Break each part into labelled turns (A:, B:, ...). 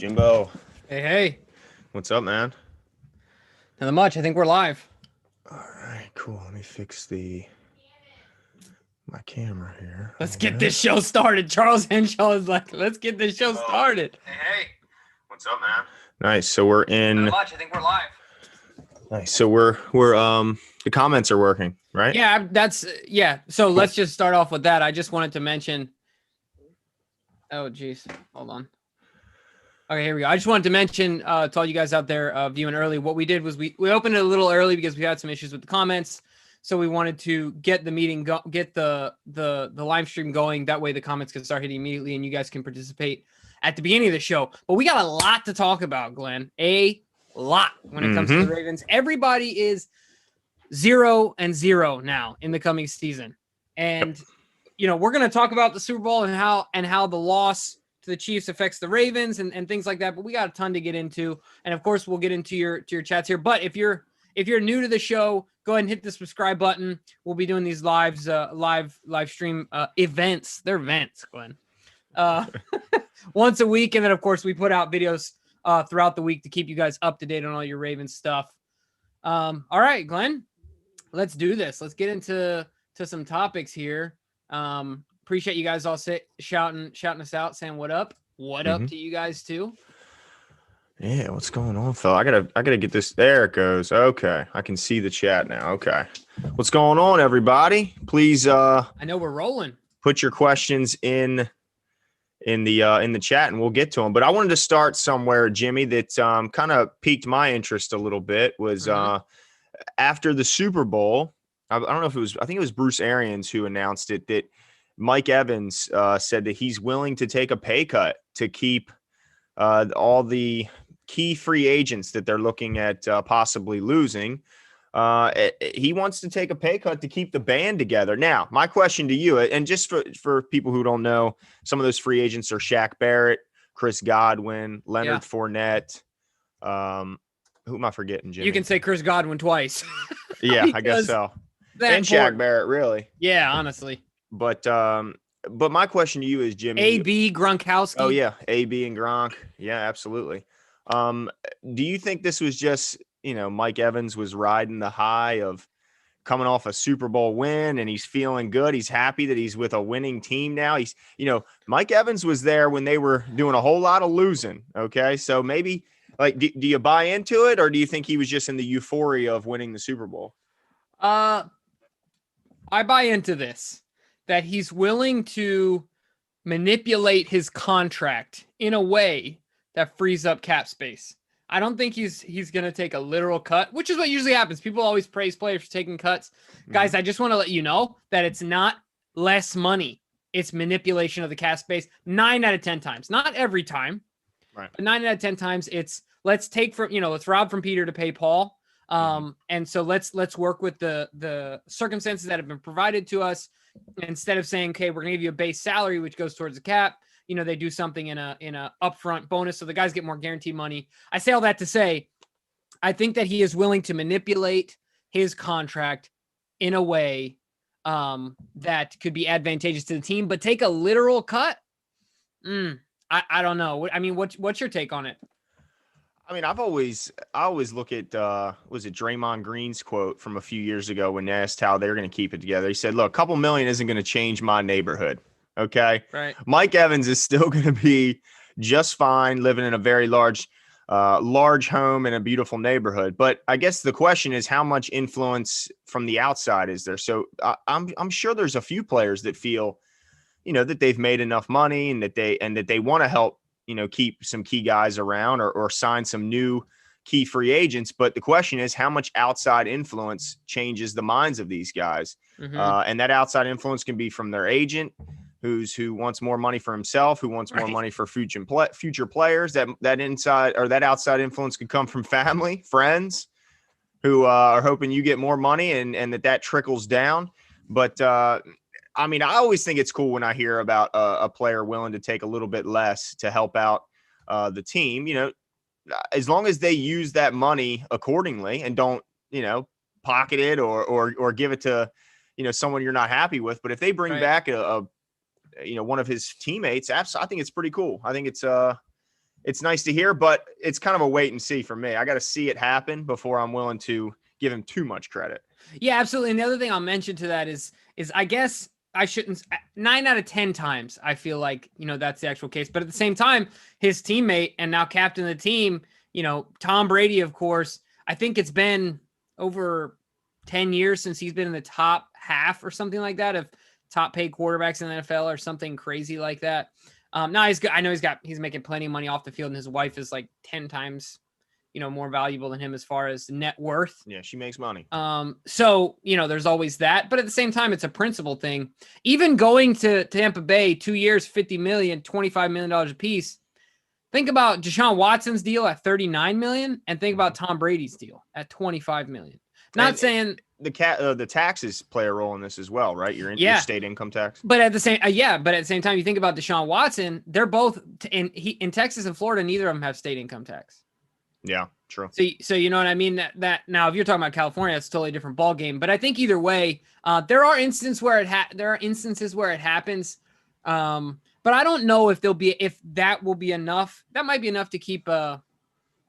A: Jimbo,
B: Hey, hey.
A: what's up, man?
B: Nothing much. I think we're live.
A: All right, cool. Let me fix my camera here a
B: Let's
A: little
B: get this
A: bit.
B: show started. Charles Henshaw is like, let's get this show
A: Jimbo,
B: started.
A: hey, what's up, man? Nice. So we're in.
B: Nothing much. I think we're live.
A: Nice. So we're the comments are working, right?
B: Yeah. So
A: Cool.
B: let's just start off with that. I just wanted to mention. Oh, geez. Hold on. Okay, here we go. I just wanted to mention to all you guys out there viewing early, what we did was we opened it a little early because we had some issues with the comments. So we wanted to get the meeting, get the live stream going. That way the comments can start hitting immediately and you guys can participate at the beginning of the show. But we got a lot to talk about, Glenn. A lot when it comes to the Ravens. Everybody is 0-0 now in the coming season. And, we're going to talk about the Super Bowl and how the loss to the Chiefs affects the Ravens and things like that. But we got a ton to get into. And of course, we'll get into your chats here. But if you're new to the show, go ahead and hit the subscribe button. We'll be doing these live stream events. They're events, Glenn. Once a week. And then, of course, we put out videos throughout the week to keep you guys up to date on all your Ravens stuff. All right, Glenn, let's do this. Let's get into some topics here. Appreciate you guys all shouting us out, saying what up. What up to you guys too?
A: Yeah, what's going on, Phil? I gotta get this. There it goes. Okay, I can see the chat now. Okay, what's going on, everybody? Please,
B: I know we're rolling.
A: Put your questions in the chat, and we'll get to them. But I wanted to start somewhere, Jimmy, that kind of piqued my interest a little bit. Was after the Super Bowl. I don't know if it was. I think it was Bruce Arians who announced it that Mike Evans said that he's willing to take a pay cut to keep all the key free agents that they're looking at possibly losing. He wants to take a pay cut to keep the band together. Now, my question to you, and just for people who don't know, some of those free agents are Shaq Barrett, Chris Godwin, Leonard Fournette. Who am I forgetting, Jimmy?
B: You can say Chris Godwin twice.
A: Yeah, I guess so. And Shaq Barrett, really.
B: Yeah, honestly.
A: But my question to you is, Jimmy.
B: AB, Gronkowski.
A: Oh, yeah, AB and Gronk. Yeah, absolutely. Do you think this was just, Mike Evans was riding the high of coming off a Super Bowl win and he's feeling good? He's happy that he's with a winning team now. He's, Mike Evans was there when they were doing a whole lot of losing. Okay. So maybe do you buy into it, or do you think he was just in the euphoria of winning the Super Bowl?
B: I buy into this, that he's willing to manipulate his contract in a way that frees up cap space. I don't think he's going to take a literal cut, which is what usually happens. People always praise players for taking cuts. Guys, I just want to let you know that it's not less money. It's manipulation of the cap space 9 out of 10 times. Not every time,
A: right?
B: But 9 out of 10 times it's let's take from, let's rob from Peter to pay Paul. And so let's work with the circumstances that have been provided to us. Instead of saying, okay, we're gonna give you a base salary, which goes towards the cap, they do something in a upfront bonus. So the guys get more guaranteed money. I say all that to say, I think that he is willing to manipulate his contract in a way that could be advantageous to the team, but take a literal cut. I don't know. I mean, what's your take on it?
A: I mean, I always look at was it Draymond Green's quote from a few years ago when asked how they're going to keep it together. He said, "Look, a couple million isn't going to change my neighborhood." Okay,
B: right.
A: Mike Evans is still going to be just fine living in a very large home in a beautiful neighborhood. But I guess the question is, how much influence from the outside is there? So I'm sure there's a few players that feel, that they've made enough money and that they want to help, keep some key guys around or sign some new key free agents. But the question is, how much outside influence changes the minds of these guys? And that outside influence can be from their agent, who wants more money for himself, who wants more money for future players. That inside or that outside influence could come from family, friends, who are hoping you get more money and that trickles down. But I mean, I always think it's cool when I hear about a player willing to take a little bit less to help out the team, as long as they use that money accordingly and don't, pocket it or give it to, someone you're not happy with. But if they bring back one of his teammates, I think it's pretty cool. I think it's it's nice to hear, but it's kind of a wait and see for me. I got to see it happen before I'm willing to give him too much credit.
B: Yeah, absolutely. And the other thing I'll mention to that is I guess I shouldn't 9 out of 10 times I feel like, that's the actual case. But at the same time, his teammate and now captain of the team, Tom Brady, of course, I think it's been over 10 years since he's been in the top half or something like that of top paid quarterbacks in the NFL or something crazy like that. Now he's good. I know he's making plenty of money off the field, and his wife is like 10 times, more valuable than him as far as net worth.
A: Yeah, she makes money.
B: So, there's always that, but at the same time, it's a principle thing. Even going to Tampa Bay, 2 years, $50 million, $25 million a piece. Think about Deshaun Watson's deal at $39 million, and think about Tom Brady's deal at $25 million. Not saying
A: the taxes play a role in this as well, right? Your state income tax.
B: But at the same, but at the same time, you think about Deshaun Watson. They're both in Texas and Florida. Neither of them have state income tax.
A: Yeah, true.
B: So you know what I mean? That now, if you're talking about California, it's a totally different ball game. But I think either way, there are instances where it happens. But I don't know if that will be enough. That might be enough to keep a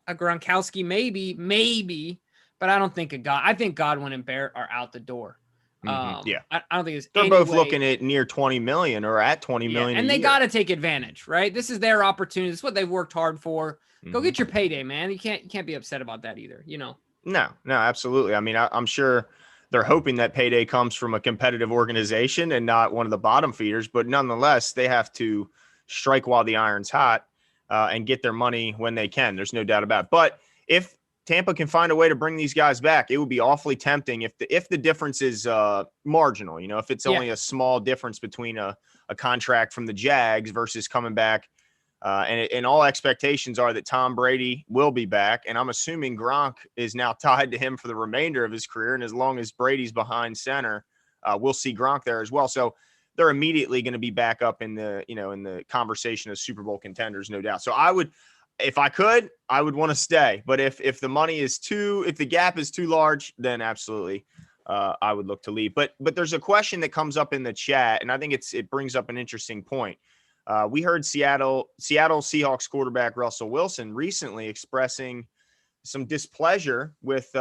B: Gronkowski, maybe. But I don't think I think Godwin and Barrett are out the door.
A: Yeah,
B: I don't think
A: they're both looking at near 20 million or at 20 million,
B: and they got to take advantage, right? This is their opportunity. This is what they've worked hard for. Go get your payday, man. You can't be upset about that either.
A: No, absolutely. I mean, I'm sure they're hoping that payday comes from a competitive organization and not one of the bottom feeders, but nonetheless, they have to strike while the iron's hot and get their money when they can. There's no doubt about it. But if Tampa can find a way to bring these guys back, it would be awfully tempting if the difference is marginal, if it's only a small difference between a contract from the Jags versus coming back. And all expectations are that Tom Brady will be back. And I'm assuming Gronk is now tied to him for the remainder of his career. And as long as Brady's behind center, we'll see Gronk there as well. So they're immediately going to be back up in the conversation of Super Bowl contenders, no doubt. So if I could, I would want to stay. But if the if the gap is too large, then absolutely I would look to leave. But there's a question that comes up in the chat, and I think it brings up an interesting point. We heard Seattle Seahawks quarterback Russell Wilson recently expressing some displeasure with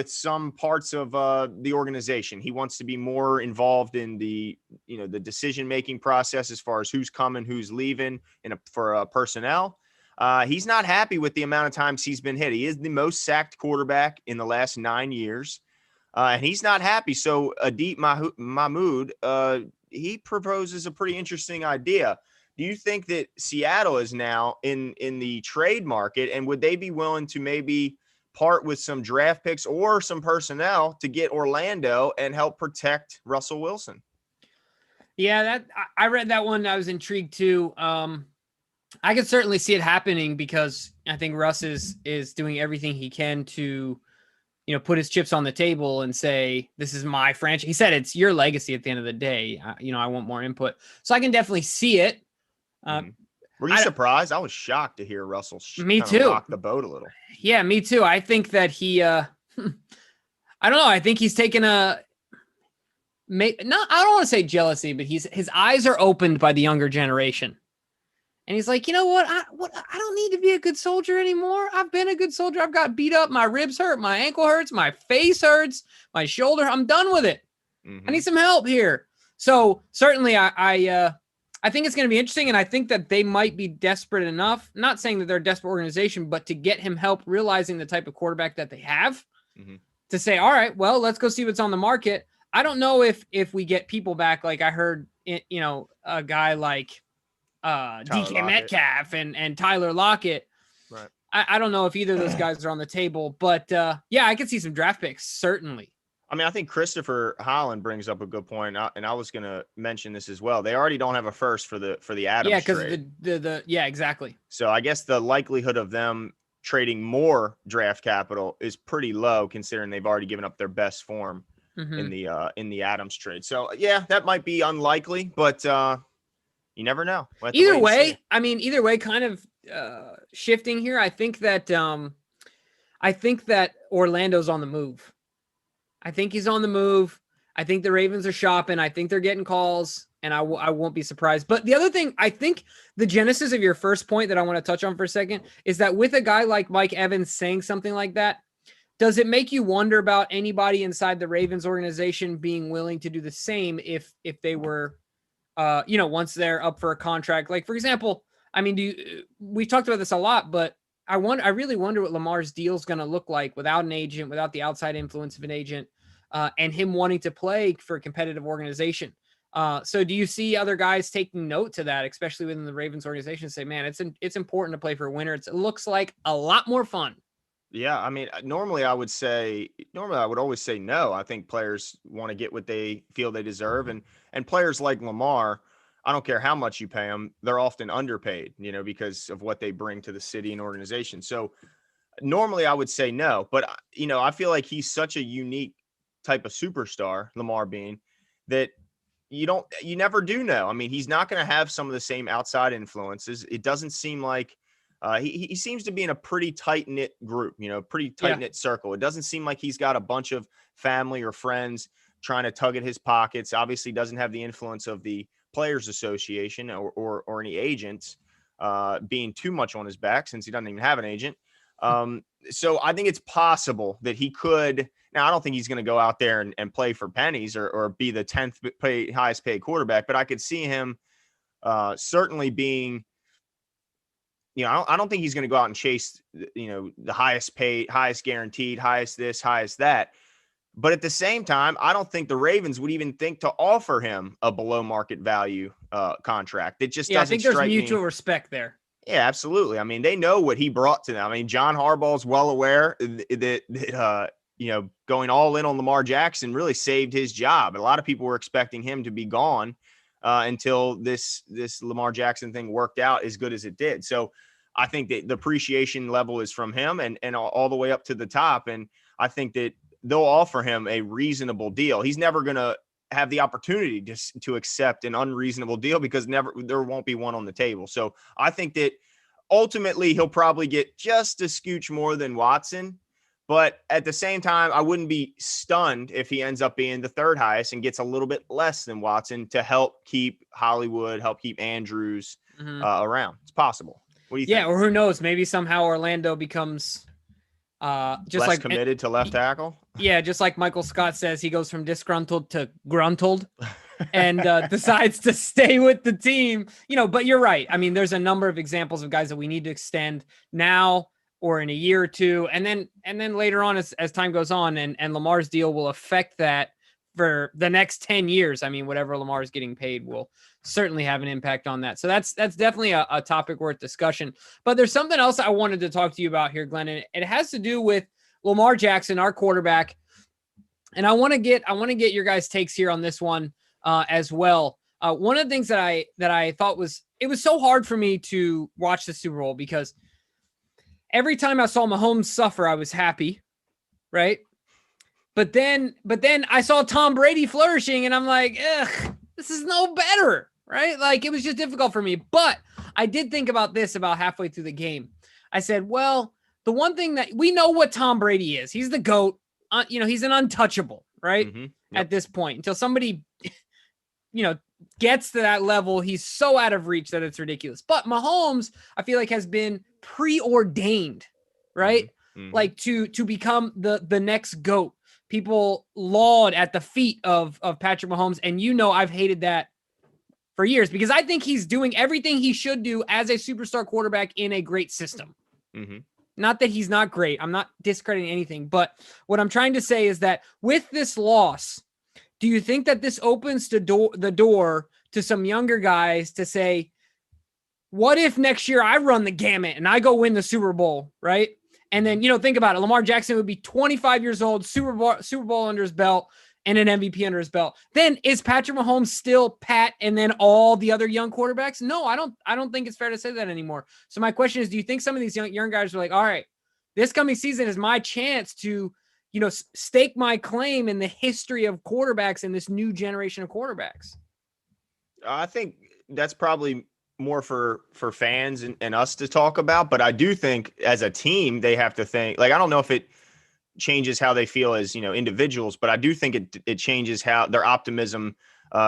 A: some parts of the organization. He wants to be more involved in the decision-making process as far as who's coming, who's leaving, for personnel. He's not happy with the amount of times he's been hit. He is the most sacked quarterback in the last 9 years, and he's not happy. So Adit Mahmoud, he proposes a pretty interesting idea. Do you think that Seattle is now in the trade market, and would they be willing to maybe part with some draft picks or some personnel to get Orlando and help protect Russell Wilson?
B: Yeah, I read that one. I was intrigued too. I could certainly see it happening because I think Russ is doing everything he can to, put his chips on the table and say, this is my franchise. He said, it's your legacy at the end of the day. I want more input. So I can definitely see it.
A: Were you surprised? I was shocked to hear Russell
B: me too.
A: rock the boat a little.
B: Yeah, me too. I think that he, I don't know. I think he's taken I don't want to say jealousy, but his eyes are opened by the younger generation. And he's like, you know what? I don't need to be a good soldier anymore. I've been a good soldier. I've got beat up. My ribs hurt. My ankle hurts. My face hurts. My shoulder. I'm done with it. I need some help here. So certainly I think it's going to be interesting. And I think that they might be desperate enough, not saying that they're a desperate organization, but to get him help realizing the type of quarterback that they have to say, all right, well, let's go see what's on the market. I don't know if we get people back. Like I heard, a guy like, DK Metcalf and Tyler Lockett.
A: Right.
B: I don't know if either of those guys are on the table, but yeah, I could see some draft picks, certainly.
A: I mean, I think Christopher Holland brings up a good point, and I was going to mention this as well. They already don't have a first for the Adams trade.
B: Because yeah, exactly.
A: So I guess the likelihood of them trading more draft capital is pretty low, considering they've already given up their best form in the Adams trade. So yeah, that might be unlikely, but you never know.
B: Either way, kind of shifting here. I think that Orlando's on the move. I think he's on the move. I think the Ravens are shopping. I think they're getting calls, and I won't be surprised. But the other thing, I think the genesis of your first point that I want to touch on for a second is that with a guy like Mike Evans saying something like that, does it make you wonder about anybody inside the Ravens organization being willing to do the same if they were, once they're up for a contract? Like, for example, I mean, we talked about this a lot, but I really wonder what Lamar's deal is going to look like without an agent, without the outside influence of an agent, and him wanting to play for a competitive organization. So do you see other guys taking note to that, especially within the Ravens organization, say, man, it's important to play for a winner. It looks like a lot more fun.
A: Yeah, I mean, normally I would always say no. I think players want to get what they feel they deserve, and players like Lamar, I don't care how much you pay them, they're often underpaid, because of what they bring to the city and organization. So normally I would say no, but I feel like he's such a unique type of superstar, Lamar being, that you never do know. I mean, he's not going to have some of the same outside influences. It doesn't seem like he seems to be in a pretty tight knit group, pretty tight knit circle. It doesn't seem like he's got a bunch of family or friends trying to tug at his pockets. Obviously doesn't have the influence of the Players Association or any agents being too much on his back, since he doesn't even have an agent. So I think it's possible that he could. Now, I don't think he's going to go out there and play for pennies or be the 10th highest paid quarterback, but I could see him certainly being, I don't think he's going to go out and chase, the highest paid, highest guaranteed, highest this, highest that. But at the same time, I don't think the Ravens would even think to offer him a below market value contract. It just doesn't.
B: I think there's mutual respect there.
A: Yeah, absolutely. I mean, they know what he brought to them. I mean, John Harbaugh's well aware that going all in on Lamar Jackson really saved his job. A lot of people were expecting him to be gone until this Lamar Jackson thing worked out as good as it did. So I think that the appreciation level is from him and all the way up to the top. And I think that they'll offer him a reasonable deal. He's never going to have the opportunity to accept an unreasonable deal because there won't be one on the table. So I think that ultimately he'll probably get just a scooch more than Watson. But at the same time, I wouldn't be stunned if he ends up being the third highest and gets a little bit less than Watson to help keep Hollywood, help keep Andrews around. It's possible. What do you think?
B: Yeah, or who knows? Maybe somehow Orlando becomes just
A: less
B: like
A: committed to left tackle.
B: Yeah, just like Michael Scott says, he goes from disgruntled to gruntled and decides to stay with the team. But you're right. I mean, there's a number of examples of guys that we need to extend now or in a year or two. And then later on, as time goes on, and Lamar's deal will affect that for the next 10 years. I mean, whatever Lamar is getting paid will certainly have an impact on that. So that's definitely a topic worth discussion. But there's something else I wanted to talk to you about here, Glenn, and it has to do with Lamar Jackson, our quarterback. And I want to get your guys' takes here on this one as well. One of the things that I thought was so hard for me to watch the Super Bowl because every time I saw Mahomes suffer, I was happy, right? But then I saw Tom Brady flourishing, and I'm like, ugh, this is no better, right? Like, it was just difficult for me. But I did think about this about halfway through the game. I said, well, the one thing that we know what Tom Brady is, he's the GOAT. He's an untouchable, right?
A: Mm-hmm. Yep.
B: At this point, until somebody, gets to that level, he's so out of reach that it's ridiculous. But Mahomes, I feel like, has been preordained, right?
A: Mm-hmm.
B: Like to become the next GOAT. People laud at the feet of Patrick Mahomes. And I've hated that for years because I think he's doing everything he should do as a superstar quarterback in a great system.
A: Mm-hmm.
B: Not that he's not great. I'm not discrediting anything. But what I'm trying to say is that with this loss, do you think that this opens the door to some younger guys to say, what if next year I run the gamut and I go win the Super Bowl, right? And then, think about it. Lamar Jackson would be 25 years old, Super Bowl under his belt, and an MVP under his belt. Then is Patrick Mahomes still Pat and then all the other young quarterbacks? No, I don't think it's fair to say that anymore. So my question is, do you think some of these young guys are like, all right, this coming season is my chance to, stake my claim in the history of quarterbacks in this new generation of quarterbacks?
A: I think that's probably more for fans and us to talk about, but I do think as a team they have to think, like, I don't know if it changes how they feel as individuals, but I do think it changes how their optimism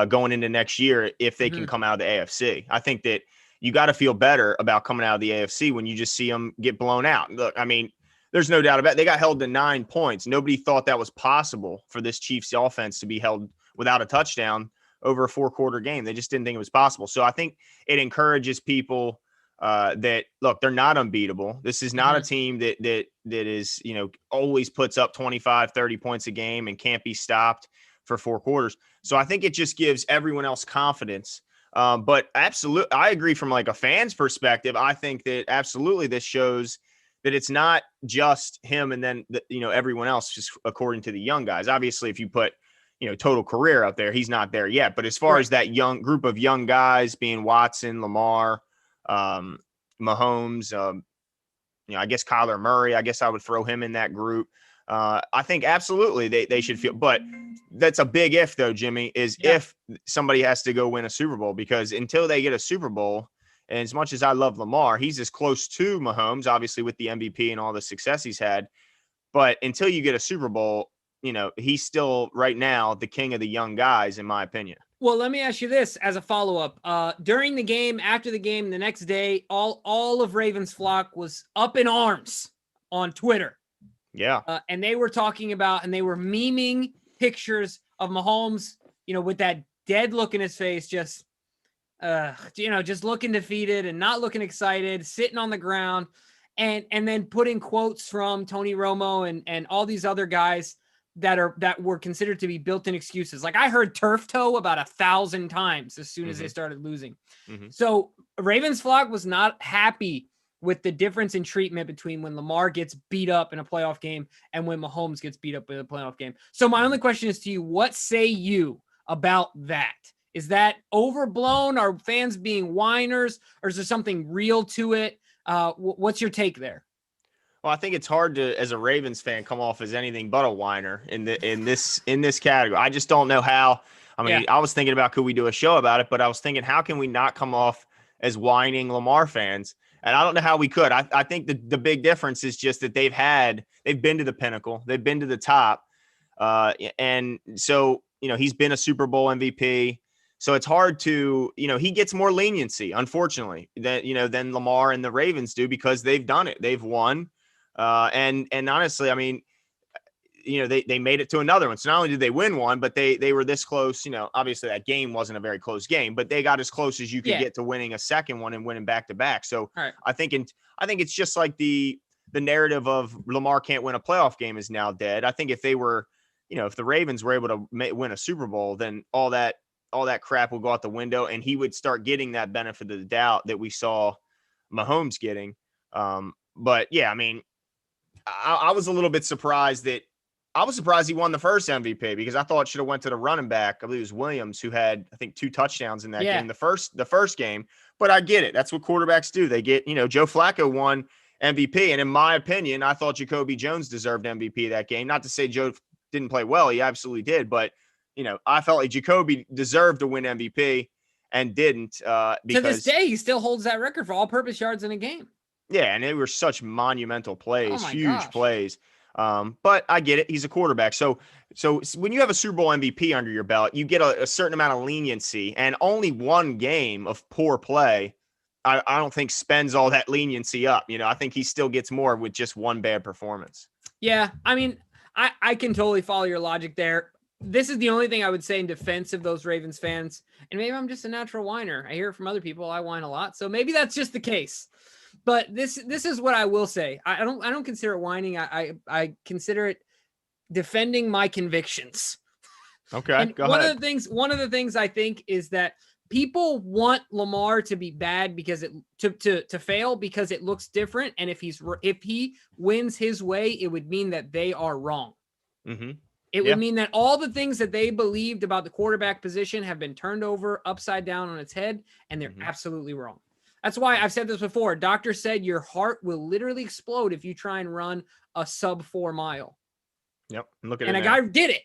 A: going into next year if they can come out of the AFC. I think that you got to feel better about coming out of the AFC when you just see them get blown out. Look, I mean, there's no doubt about it. They got held to 9 points. Nobody thought that was possible for this Chiefs offense to be held without a touchdown over a 4-quarter game. They just didn't think it was possible. So I think it encourages people that, look, they're not unbeatable. This is not a team that is, always puts up 25, 30 points a game and can't be stopped for 4 quarters. So I think it just gives everyone else confidence. But absolutely, I agree from like a fan's perspective. I think that absolutely this shows that it's not just him and then, everyone else, just according to the young guys. Obviously, if you put, total career out there, he's not there yet. But as far as that young group of young guys being Watson, Lamar, Mahomes, I guess Kyler Murray, I guess I would throw him in that group. I think absolutely they should feel, but that's a big if though, Jimmy, is if somebody has to go win a Super Bowl, because until they get a Super Bowl, and as much as I love Lamar, he's as close to Mahomes, obviously with the MVP and all the success he's had. But until you get a Super Bowl, he's still right now the king of the young guys, in my opinion.
B: Well, let me ask you this as a follow-up. During the game, after the game, the next day, all of Ravens flock was up in arms on Twitter.
A: Yeah.
B: And they were talking about, and they were memeing pictures of Mahomes, with that dead look in his face, just looking defeated and not looking excited, sitting on the ground, and then putting quotes from Tony Romo and all these other guys that were considered to be built-in excuses. Like I heard turf toe about 1,000 times as soon as they started losing. So Ravens flock was not happy with the difference in treatment between when Lamar gets beat up in a playoff game and when Mahomes gets beat up in a playoff game. So my only question is to you, what say you about that? Is that overblown? Are fans being whiners, or is there something real to it? What's your take there?
A: Well, I think it's hard to, as a Ravens fan, come off as anything but a whiner in this category. I just don't know how. I mean, I was thinking about, could we do a show about it? But I was thinking, how can we not come off as whining Lamar fans? And I don't know how we could. I think the big difference is just that they've been to the pinnacle. They've been to the top. And so, he's been a Super Bowl MVP. So it's hard to, he gets more leniency, unfortunately, than Lamar and the Ravens do, because they've done it. They've won. And honestly, I mean, they made it to another one. So not only did they win one, but they were this close. Obviously that game wasn't a very close game, but they got as close as you could get to winning a second one and winning back to back. So I think it's just like the narrative of Lamar can't win a playoff game is now dead. I think if they were, if the Ravens were able to win a Super Bowl, then all that crap will go out the window, and he would start getting that benefit of the doubt that we saw Mahomes getting. But yeah, I mean, I was a little bit surprised he won the first MVP, because I thought it should have went to the running back. I believe it was Williams, who had, I think, 2 touchdowns in that game, the first game. But I get it. That's what quarterbacks do. They get, Joe Flacco won MVP. And in my opinion, I thought Jacoby Jones deserved MVP that game. Not to say Joe didn't play well. He absolutely did. But, I felt like Jacoby deserved to win MVP and didn't. Because
B: to this day, he still holds that record for all-purpose yards in a game.
A: Yeah, and they were such monumental plays, huge plays. But I get it. He's a quarterback. So when you have a Super Bowl MVP under your belt, you get a certain amount of leniency, and only one game of poor play, I don't think spends all that leniency up. I think he still gets more with just one bad performance.
B: Yeah. I mean, I can totally follow your logic there. This is the only thing I would say in defense of those Ravens fans. And maybe I'm just a natural whiner. I hear it from other people. I whine a lot. So maybe that's just the case. But this is what I will say. I don't consider it whining. I consider it defending my convictions.
A: Okay.
B: And
A: go
B: one
A: ahead.
B: One of the things I think is that people want Lamar to be bad because to fail because it looks different. And if he wins his way, it would mean that they are wrong.
A: Mm-hmm.
B: It would mean that all the things that they believed about the quarterback position have been turned over upside down on its head, and they're absolutely wrong. That's why I've said this before. Doctor said your heart will literally explode if you try and run a sub 4 mile.
A: Yep. Look at
B: and
A: it
B: a
A: now.
B: guy did it,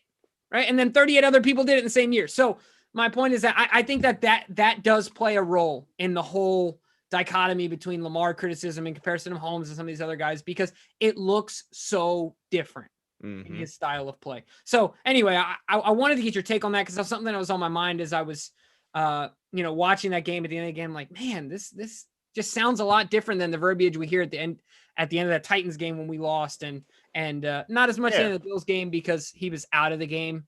B: right? And then 38 other people did it in the same year. So my point is that I think that does play a role in the whole dichotomy between Lamar criticism in comparison to Holmes and some of these other guys, because it looks so different. in his style of play. So anyway, I wanted to get your take on that because that's something that was on my mind as I was, watching that game at the end of the game. Like, man, this just sounds a lot different than the verbiage we hear at the end of that Titans game when we lost, and not as much in the Bills game because he was out of the game.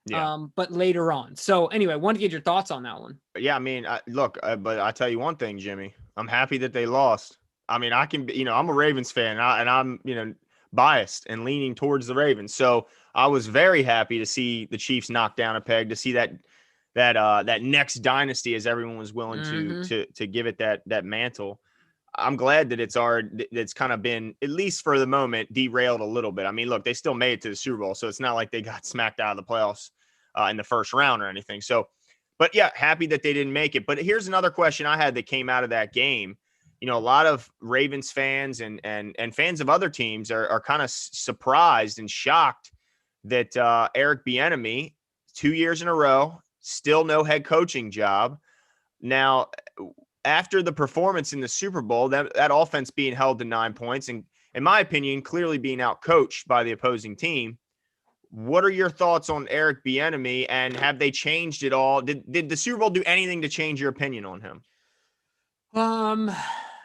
A: Yeah.
B: But later on. So anyway, wanted to get your thoughts on that one.
A: Yeah, I mean, but I tell you one thing, Jimmy, I'm happy that they lost. I mean, I can, I'm a Ravens fan, and I'm, biased and leaning towards the Ravens. So I was very happy to see the Chiefs knock down a peg, to see that next dynasty, as everyone was willing to give it that mantle. I'm glad that it's kind of been, at least for the moment, derailed a little bit. I mean, look, they still made it to the Super Bowl, so it's not like they got smacked out of the playoffs in the first round or anything. So, but yeah, happy that they didn't make it. But here's another question I had that came out of that game. A lot of Ravens fans and fans of other teams are kind of surprised and shocked that Eric Bieniemy, 2 years in a row, still no head coaching job. Now, after the performance in the Super Bowl, that offense being held to 9 points, and in my opinion, clearly being outcoached by the opposing team, what are your thoughts on Eric Bieniemy, and have they changed it all? Did the Super Bowl do anything to change your opinion on him?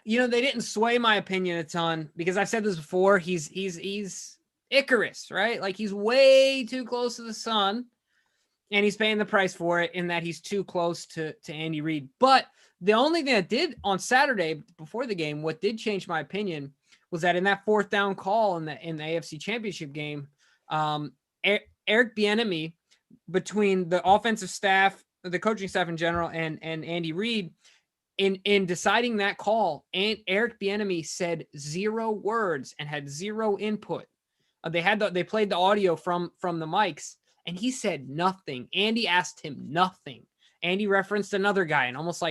B: They didn't sway my opinion a ton because I've said this before. He's Icarus, right? Like, he's way too close to the sun, and he's paying the price for it in that he's too close to Andy Reid. But the only thing that did on Saturday before the game, what did change my opinion, was that in that fourth down call in the AFC Championship game, Eric Bieniemy, between the offensive staff, the coaching staff in general, and Andy Reid, in deciding that call, and Eric Bieniemy said 0 words and had 0 input. They played the audio from the mics, and he said nothing. Andy asked him nothing. Andy referenced another guy and almost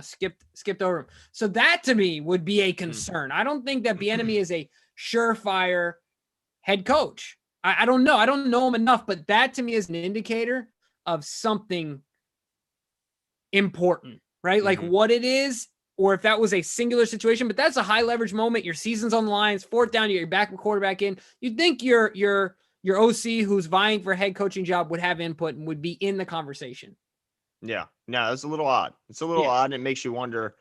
B: skipped over him. So that to me would be a concern. I don't think that Bieniemy is a surefire head coach. I don't know. I don't know him enough, but that to me is an indicator of something important, right? Like what it is, or if that was a singular situation, but that's a high leverage moment. Your season's on the line. It's fourth down. You get your backup quarterback in. You'd think your OC who's vying for a head coaching job would have input and would be in the conversation.
A: Yeah. No, it's a little odd. It's a little odd, and it makes you wonder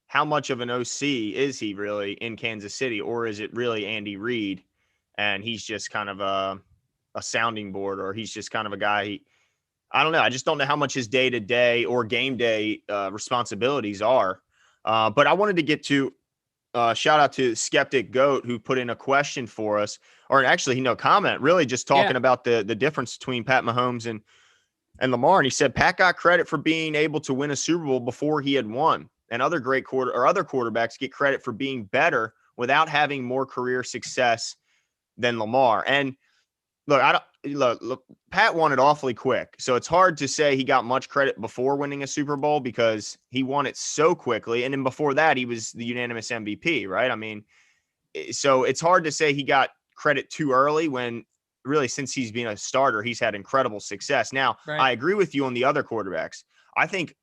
A: how much of an OC is he really in Kansas City, or is it really Andy Reid and he's just kind of a sounding board, or he's just kind of a guy. I don't know. I just don't know how much his day-to-day or game day responsibilities are. But I wanted to get to shout out to Skeptic Goat, who put in a question for us, or actually, comment, really just talking about the difference between Pat Mahomes and Lamar. And he said, Pat got credit for being able to win a Super Bowl before he had won. And other other quarterbacks get credit for being better without having more career success than Lamar. And look, Pat won it awfully quick. So it's hard to say he got much credit before winning a Super Bowl because he won it so quickly. And then before that, he was the unanimous MVP, right? I mean, so it's hard to say he got credit too early when really, since he's been a starter, he's had incredible success. Now, I agree with you on the other quarterbacks. I think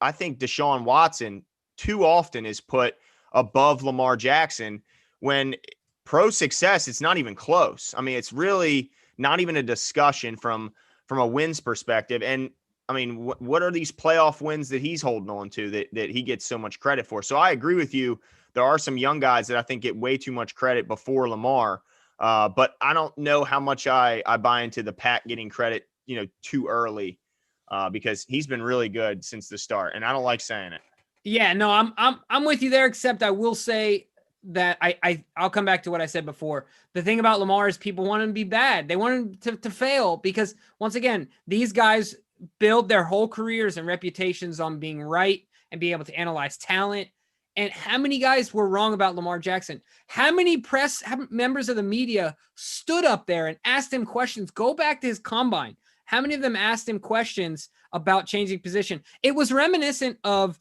A: Deshaun Watson too often is put above Lamar Jackson when pro success, it's not even close. I mean, it's really not even a discussion from a wins perspective. And I mean, what are these playoff wins that he's holding on to that he gets so much credit for? So I agree with you. There are some young guys that I think get way too much credit before Lamar. But I don't know how much I buy into the Pat getting credit, too early, because he's been really good since the start, and I don't like saying it.
B: Yeah, no, I'm with you there, except I will say that I'll come back to what I said before. The thing about Lamar is people want him to be bad. They want him to fail because, once again, these guys build their whole careers and reputations on being right and being able to analyze talent. And how many guys were wrong about Lamar Jackson? How many members of the media stood up there and asked him questions? Go back to his combine. How many of them asked him questions about changing position? It was reminiscent of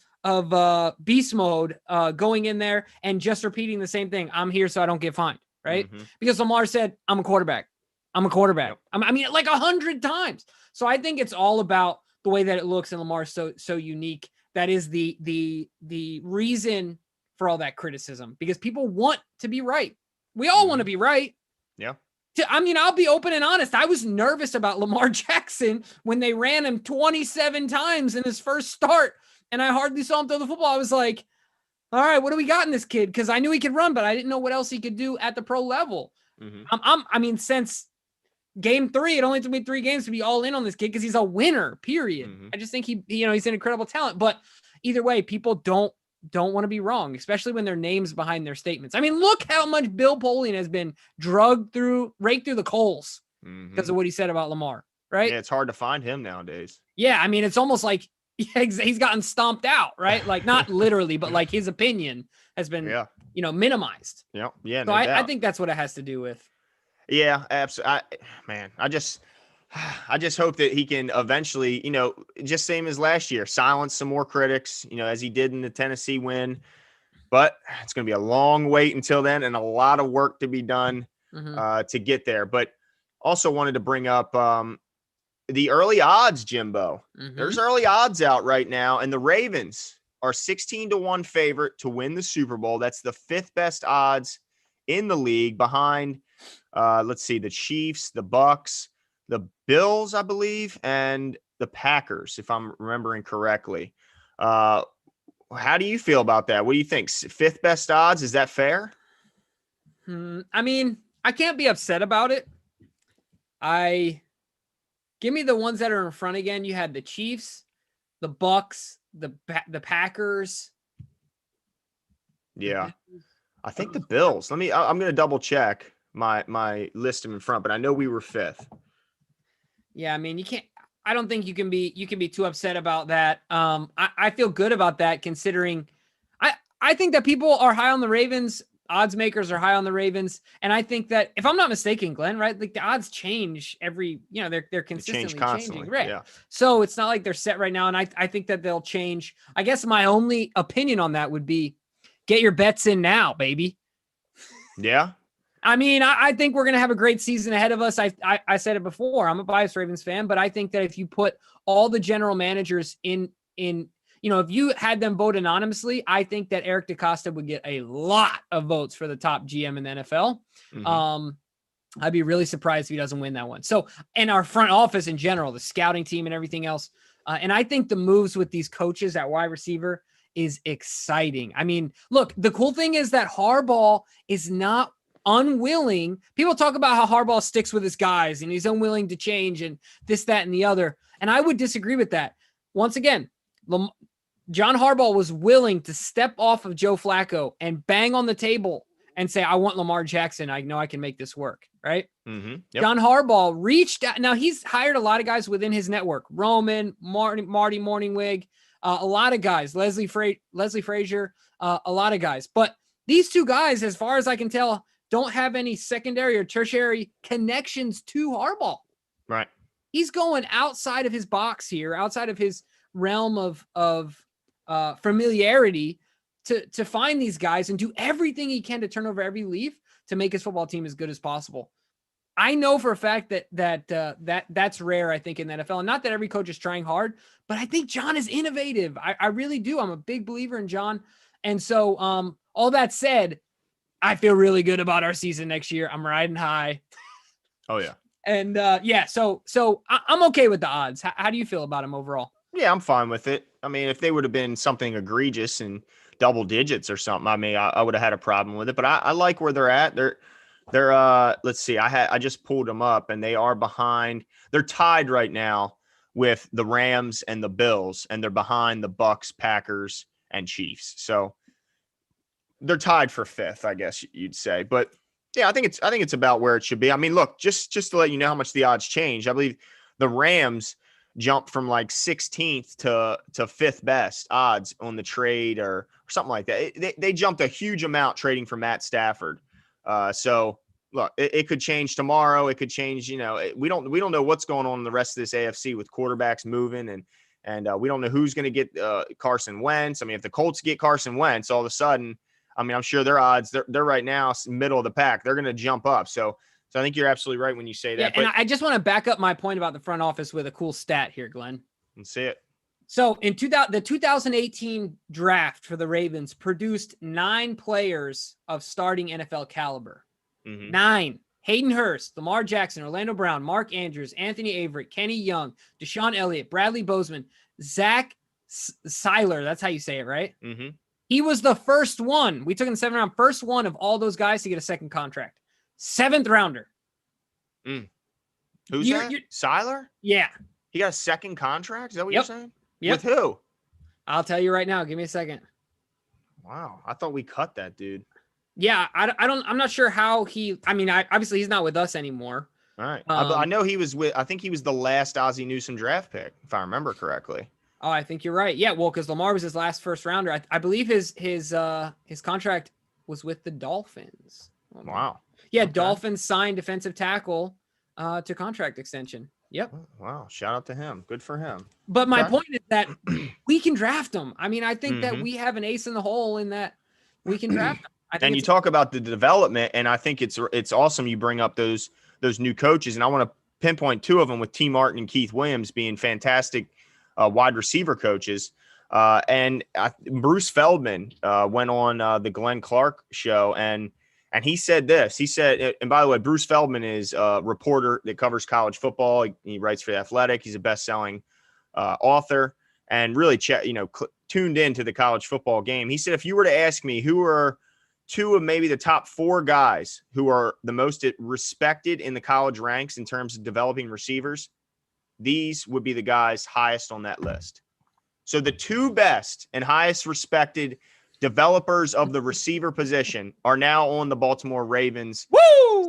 B: beast mode, going in there and just repeating the same thing. I'm here so I don't get fined, right? Because Lamar said, I'm a quarterback. Yep. I mean, like 100 times. So I think it's all about the way that it looks, and Lamar's so unique. That is the reason for all that criticism, because people want to be right. We all want to be right.
A: Yeah.
B: I mean, I'll be open and honest. I was nervous about Lamar Jackson when they ran him 27 times in his first start, and I hardly saw him throw the football. I was like, all right, what do we got in this kid? Because I knew he could run, but I didn't know what else he could do at the pro level. I mean, since game 3, it only took me 3 games to be all in on this kid because he's a winner, period. I just think he's an incredible talent. But either way, people don't want to be wrong, especially when their names behind their statements. I mean, look how much Bill Polian has been raked through the coals because of what he said about Lamar, right?
A: Yeah, it's hard to find him nowadays.
B: Yeah, I mean, it's almost like he's gotten stomped out, right? Like not literally, but like his opinion has been, minimized.
A: Yeah,
B: so no I think that's what it has to do with.
A: Yeah, absolutely. I just hope that he can eventually, just same as last year, silence some more critics, as he did in the Tennessee win. But it's going to be a long wait until then and a lot of work to be done to get there. But also wanted to bring up the early odds, Jimbo. There's early odds out right now, and the Ravens are 16-1 favorite to win the Super Bowl. That's the 5th best odds in the league behind, let's see, the Chiefs, the Bucks, the Bills, I believe, and the Packers, if I'm remembering correctly. How do you feel about that? What do you think? 5th best odds? Is that fair?
B: I mean, I can't be upset about it. Give me the ones that are in front again. You had the Chiefs, the Bucks, the Packers.
A: Yeah. I think the Bills. I'm going to double check my list in front, but I know we were 5th.
B: Yeah, I mean, I don't think you can be too upset about that. I feel good about that considering I think that people are high on the Ravens. Odds makers are high on the Ravens. And I think that if I'm not mistaken, Glenn, right? Like the odds change they're consistently changing. Right.
A: Yeah.
B: So it's not like they're set right now. And I think that they'll change. I guess my only opinion on that would be get your bets in now, baby.
A: Yeah.
B: I mean, I think we're going to have a great season ahead of us. I said it before. I'm a biased Ravens fan, but I think that if you put all the general managers in if you had them vote anonymously, I think that Eric DeCosta would get a lot of votes for the top GM in the NFL. I'd be really surprised if he doesn't win that one. So, and our front office in general, the scouting team and everything else. And I think the moves with these coaches at wide receiver is exciting. I mean, look, the cool thing is that Harbaugh is not unwilling. People talk about how Harbaugh sticks with his guys and he's unwilling to change and this, that, and the other. And I would disagree with that. Once again, John Harbaugh was willing to step off of Joe Flacco and bang on the table and say, I want Lamar Jackson. I know I can make this work. Right.
A: Yep.
B: John Harbaugh reached out. Now he's hired a lot of guys within his network, Roman, Marty Morningwig, a lot of guys, Leslie Frazier, a lot of guys, but these 2 guys, as far as I can tell, don't have any secondary or tertiary connections to Harbaugh.
A: Right.
B: He's going outside of his box here, outside of his realm of familiarity to find these guys and do everything he can to turn over every leaf to make his football team as good as possible. I know for a fact that's rare, I think, in the NFL. And not that every coach is trying hard, but I think John is innovative. I really do. I'm a big believer in John. And so all that said, I feel really good about our season next year. I'm riding high.
A: Oh, yeah.
B: And so I'm okay with the odds. How do you feel about them overall?
A: Yeah, I'm fine with it. I mean, if they would have been something egregious and double digits or something, I would have had a problem with it. But I like where they're at. They're let's see. I just pulled them up, and they are behind. They're tied right now with the Rams and the Bills, and they're behind the Bucks, Packers, and Chiefs. So they're tied for 5th, I guess you'd say. But yeah, I think it's about where it should be. I mean, look, just to let you know how much the odds change. I believe the Rams jumped from like 16th to 5th best odds on the trade or something like that. They jumped a huge amount trading for Matt Stafford. So look, it could change tomorrow. It could change. We don't know what's going on in the rest of this AFC with quarterbacks moving and we don't know who's going to get Carson Wentz. I mean, if the Colts get Carson Wentz, all of a sudden, I mean, I'm sure their odds they're right now middle of the pack. They're going to jump up. So I think you're absolutely right when you say that.
B: Yeah, and I just want to back up my point about the front office with a cool stat here, Glenn.
A: Let's see it.
B: So in the 2018 draft for the Ravens produced 9 players of starting NFL caliber. 9. Hayden Hurst, Lamar Jackson, Orlando Brown, Mark Andrews, Anthony Averett, Kenny Young, Deshaun Elliott, Bradley Bozeman, Zach Seiler. That's how you say it, right?
A: Mm-hmm.
B: He was the first one. We took in the 7th round, first one of all those guys to get a second contract. 7th rounder.
A: Who's that? Seiler?
B: Yeah.
A: He got a second contract? Is that what
B: Yep.
A: you're saying?
B: Yep.
A: With who?
B: I'll tell you right now. Give me a second.
A: Wow. I thought we cut that dude.
B: Yeah, I'm not sure how obviously he's not with us anymore.
A: All right. I know he was I think he was the last Ozzie Newsome draft pick, if I remember correctly.
B: Oh, I think you're right. Yeah, well, because Lamar was his last first rounder. I believe his contract was with the Dolphins.
A: Wow.
B: Yeah, okay. Dolphins signed defensive tackle to contract extension. Yep.
A: Wow. Shout out to him. Good for him.
B: But my point is that we can draft them. I mean, I think that we have an ace in the hole in that we can draft them.
A: And you talk about the development, and I think it's awesome you bring up those new coaches, and I want to pinpoint 2 of them with T. Martin and Keith Williams being fantastic wide receiver coaches. And Bruce Feldman went on the Glenn Clark show, and he said this. He said, and by the way, Bruce Feldman is a reporter that covers college football. He writes for The Athletic. He's a best-selling author, and really tuned into the college football game. He said, if you were to ask me who are 2 of maybe the top 4 guys who are the most respected in the college ranks in terms of developing receivers, these would be the guys highest on that list. So the 2 best and highest respected developers of the receiver position are now on the Baltimore Ravens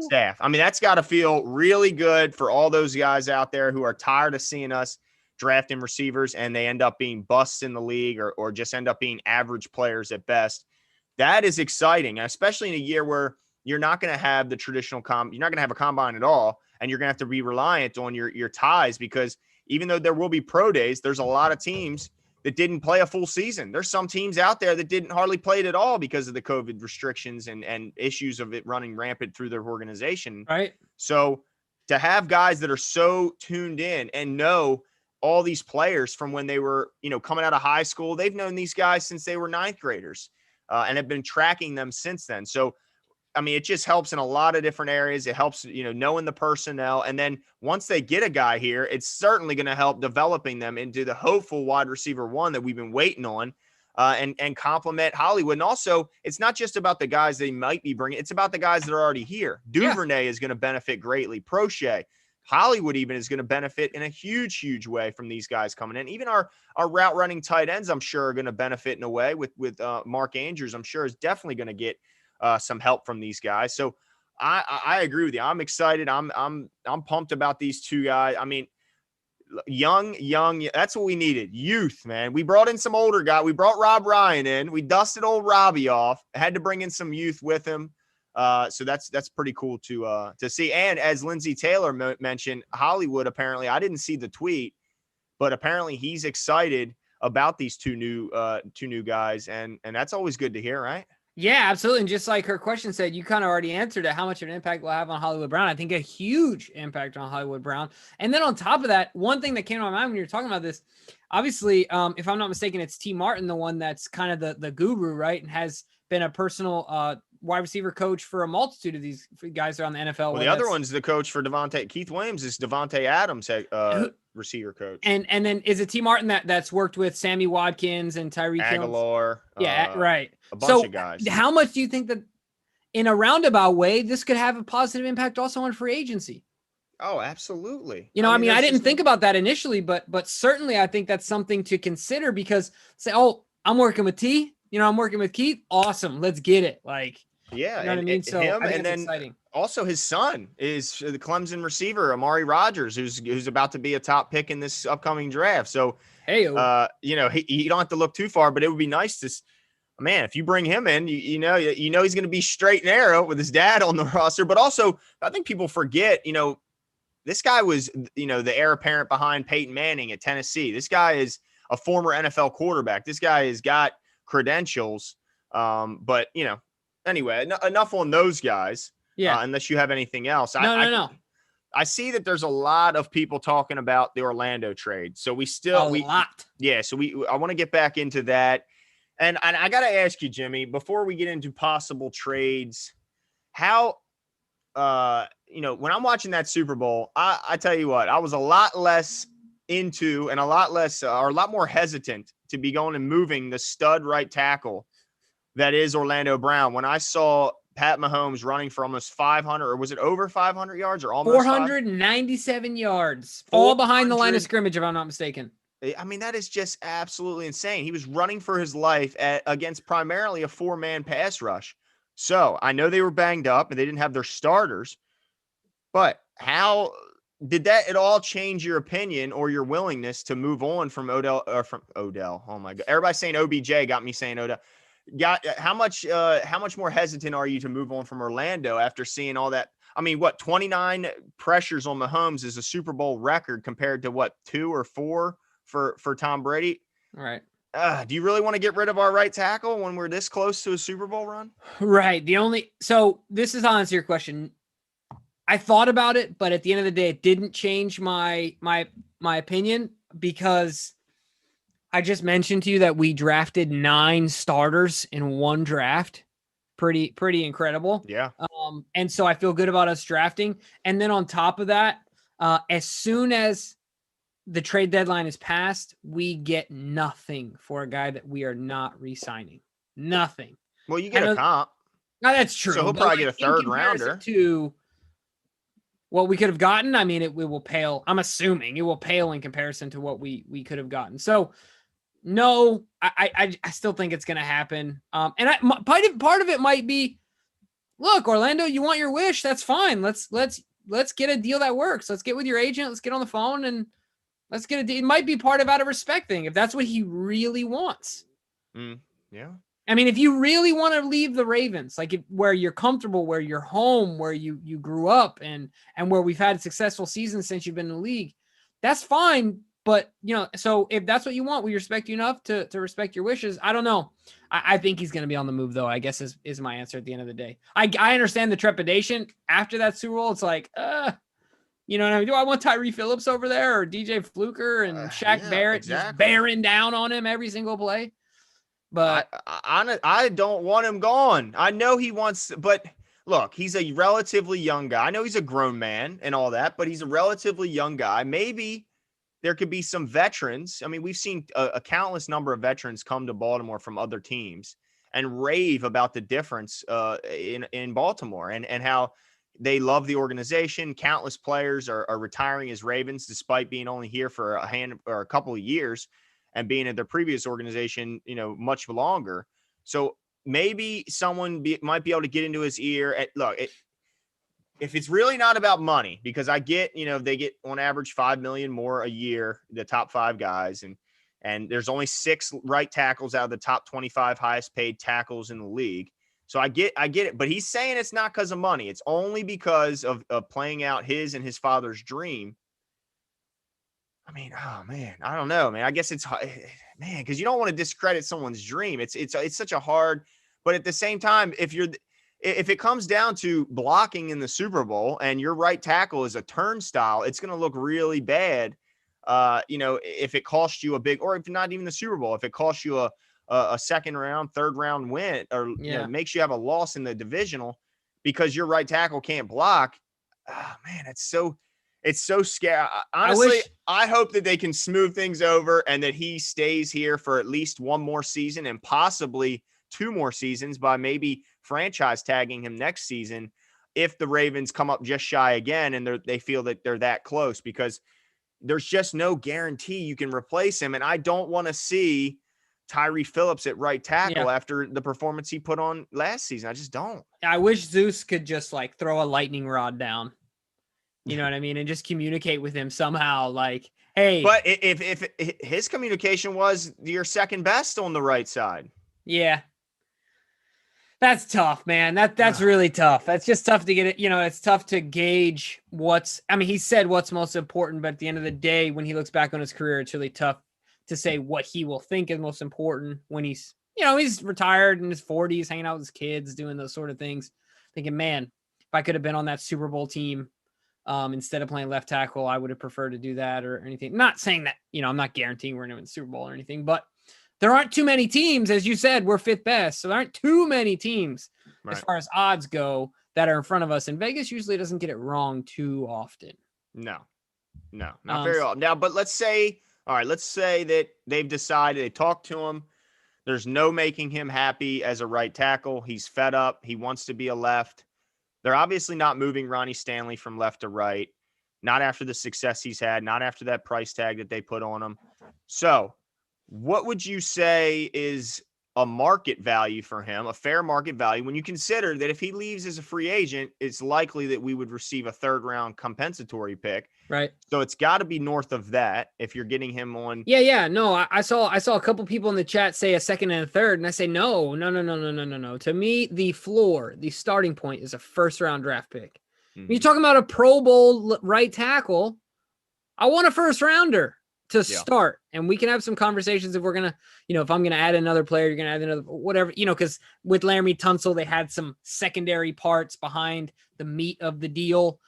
A: staff. I mean, that's got to feel really good for all those guys out there who are tired of seeing us drafting receivers and they end up being busts in the league or just end up being average players at best. That is exciting, especially in a year where you're not going to have the traditional you're not going to have a combine at all, and you're going to have to be reliant on your ties, because even though there will be pro days, there's a lot of teams that didn't play a full season. There's some teams out there that didn't hardly play it at all because of the COVID restrictions and issues of it running rampant through their organization.
B: Right.
A: So to have guys that are so tuned in and know all these players from when they were, coming out of high school, they've known these guys since they were 9th graders. And have been tracking them since then. So, I mean, it just helps in a lot of different areas. It helps, knowing the personnel. And then once they get a guy here, it's certainly going to help developing them into the hopeful wide receiver 1 that we've been waiting on, and complement Hollywood. And also, it's not just about the guys they might be bringing. It's about the guys that are already here. Duvernay is going to benefit greatly. Prochet. Hollywood even is going to benefit in a huge, huge way from these guys coming in. Even our route running tight ends, I'm sure, are going to benefit in a way with Mark Andrews. I'm sure is definitely going to get some help from these guys. So I agree with you. I'm excited. I'm pumped about these 2 guys. I mean, young. That's what we needed. Youth, man. We brought in some older guy. We brought Rob Ryan in. We dusted old Robbie off. Had to bring in some youth with him. So that's pretty cool to see. And as Lindsey Taylor mentioned, Hollywood, apparently, I didn't see the tweet, but apparently he's excited about these 2 new guys. And that's always good to hear, right?
B: Yeah, absolutely. And just like her question said, you kind of already answered it, how much of an impact will have on Hollywood Brown. I think a huge impact on Hollywood Brown. And then on top of that, one thing that came to my mind when you were talking about this, obviously, if I'm not mistaken, it's T. Martin, the one that's kind of the guru, right? And has been a personal wide receiver coach for a multitude of these guys around the NFL.
A: Well, the other one's the coach for Keith Williams is Devontae Adams, receiver coach.
B: And then is it T. Martin that's worked with Sammy Watkins and Tyreek
A: Aguilar?
B: Yeah, right.
A: A bunch of guys.
B: How much do you think that in a roundabout way, this could have a positive impact also on free agency?
A: Oh, absolutely.
B: I mean, I didn't think about that initially, but certainly I think that's something to consider, because say, oh, I'm working with T, I'm working with Keith. Awesome. Let's get it.
A: Yeah.
B: You know what I mean? So
A: him,
B: I think
A: and then
B: exciting.
A: Also his son is the Clemson receiver, Amari Rodgers, who's about to be a top pick in this upcoming draft. So,
B: hey,
A: you don't have to look too far, but it would be nice to, man, if you bring him in, you know he's going to be straight and narrow with his dad on the roster. But also, I think people forget, this guy was, the heir apparent behind Peyton Manning at Tennessee. This guy is a former NFL quarterback. This guy has got credentials. But, anyway, enough on those guys.
B: Yeah.
A: Unless you have anything else.
B: No.
A: I see that there's a lot of people talking about the Orlando trade. So we still
B: a lot.
A: Yeah. So I want to get back into that. And I got to ask you, Jimmy, before we get into possible trades, how when I'm watching that Super Bowl, I tell you what, I was a lot less into and a lot less or a lot more hesitant to be going and moving the stud right tackle that is Orlando Brown when I saw Pat Mahomes running for almost 500, or was it over 500 yards or almost
B: 497 yards, all behind the line of scrimmage, if I'm not mistaken.
A: I mean, that is just absolutely insane. He was running for his life against primarily a 4-man pass rush. So I know they were banged up and they didn't have their starters, but how did that at all change your opinion or your willingness to move on from Odell or from Odell? Oh my God. Everybody saying OBJ got me saying Odell. How much more hesitant are you to move on from Orlando after seeing all that? I mean, 29 pressures on Mahomes is a Super Bowl record compared to 2 or 4 for Tom Brady.
B: All right.
A: Do you really want to get rid of our right tackle when we're this close to a Super Bowl run?
B: Right. So this is honestly your question. I thought about it, but at the end of the day, it didn't change my opinion because I just mentioned to you that we drafted 9 starters in one draft. Pretty incredible.
A: Yeah.
B: And so I feel good about us drafting. And then on top of that, as soon as the trade deadline is passed, we get nothing for a guy that we are not re-signing. Nothing.
A: Well, you get a comp.
B: No, that's true.
A: So he'll probably get a third rounder.
B: To what we could have gotten, I mean, it will pale. I'm assuming it will pale in comparison to what we could have gotten. So, no, I still think it's going to happen. And part of it might be, look, Orlando, you want your wish? That's fine. Let's get a deal that works. Let's get with your agent. Let's get on the phone and let's get a deal. It might be part of out of respect thing if that's what he really wants.
A: Yeah.
B: I mean, if you really want to leave the Ravens, like where you're comfortable, where you're home, where you grew up, and where we've had successful seasons since you've been in the league, that's fine. But so if that's what you want, we respect you enough to respect your wishes. I don't know. I think he's going to be on the move, though. I guess is my answer at the end of the day. I understand the trepidation after that Super Bowl. It's like, you know what I mean? Do I want Tyree Phillips over there or DJ Fluker and Shaq Barrett just bearing down on him every single play? But
A: I don't want him gone. I know he wants, but look, he's a relatively young guy. I know he's a grown man and all that, but he's a relatively young guy. Maybe there could be some veterans. I mean, we've seen a countless number of veterans come to Baltimore from other teams and rave about the difference in Baltimore and how they love the organization. Countless players are retiring as Ravens despite being only here for a couple of years and being at their previous organization, much longer. So maybe someone might be able to get into his ear. If it's really not about money, because I get, they get on average $5 million more a year, the top 5 guys, and there's only 6 right tackles out of the top 25 highest paid tackles in the league. So I get it, but he's saying it's not because of money. It's only because of playing out his and his father's dream. I mean, oh man, I don't know, man. I guess it's because you don't want to discredit someone's dream. It's such a hard, but at the same time, if it comes down to blocking in the Super Bowl and your right tackle is a turnstile, it's going to look really bad. If it costs you a big, or if not even the Super Bowl, if it costs you a second round, third round win, or makes you have a loss in the divisional because your right tackle can't block. Oh man, it's so scary. Honestly, I hope that they can smooth things over and that he stays here for at least one more season and possibly 2 more seasons by maybe franchise tagging him next season if the Ravens come up just shy again and they feel that they're that close, because there's just no guarantee you can replace him. And I don't want to see Tyree Phillips at right tackle after the performance he put on last season. I just don't.
B: I wish Zeus could just throw a lightning rod down. You know what I mean? And just communicate with him somehow, like, hey.
A: But if his communication was you're second best on the right side.
B: Yeah. That's tough, man. That's really tough. That's just tough to get it. It's tough to gauge he said what's most important, but at the end of the day, when he looks back on his career, it's really tough to say what he will think is most important when he's retired in his 40s, hanging out with his kids, doing those sort of things, thinking, man, if I could have been on that Super Bowl team, instead of playing left tackle, I would have preferred to do that or anything. Not saying that, I'm not guaranteeing we're going to win the Super Bowl or anything, but there aren't too many teams. As you said, we're 5th best. So there aren't too many teams as far as odds go that are in front of us, and Vegas usually doesn't get it wrong too often.
A: No, not very often. Now, but let's say that they've decided, they talked to him. There's no making him happy as a right tackle. He's fed up. He wants to be a left. They're obviously not moving Ronnie Stanley from left to right, not after the success he's had, not after that price tag that they put on him. So, what would you say is a market value for him, a fair market value, when you consider that if he leaves as a free agent, it's likely that we would receive a third round compensatory pick.
B: Right.
A: So it's got to be north of that if you're getting him on.
B: Yeah. No, I saw a couple people in the chat say a second and a third, and I say no. To me, the floor, the starting point is a first round draft pick. When you're talking about a Pro Bowl right tackle, I want a first rounder to start. And we can have some conversations if we're going to, if I'm going to add another player, you're going to add another, whatever, because with Laramie Tunsil, they had some secondary parts behind the meat of the deal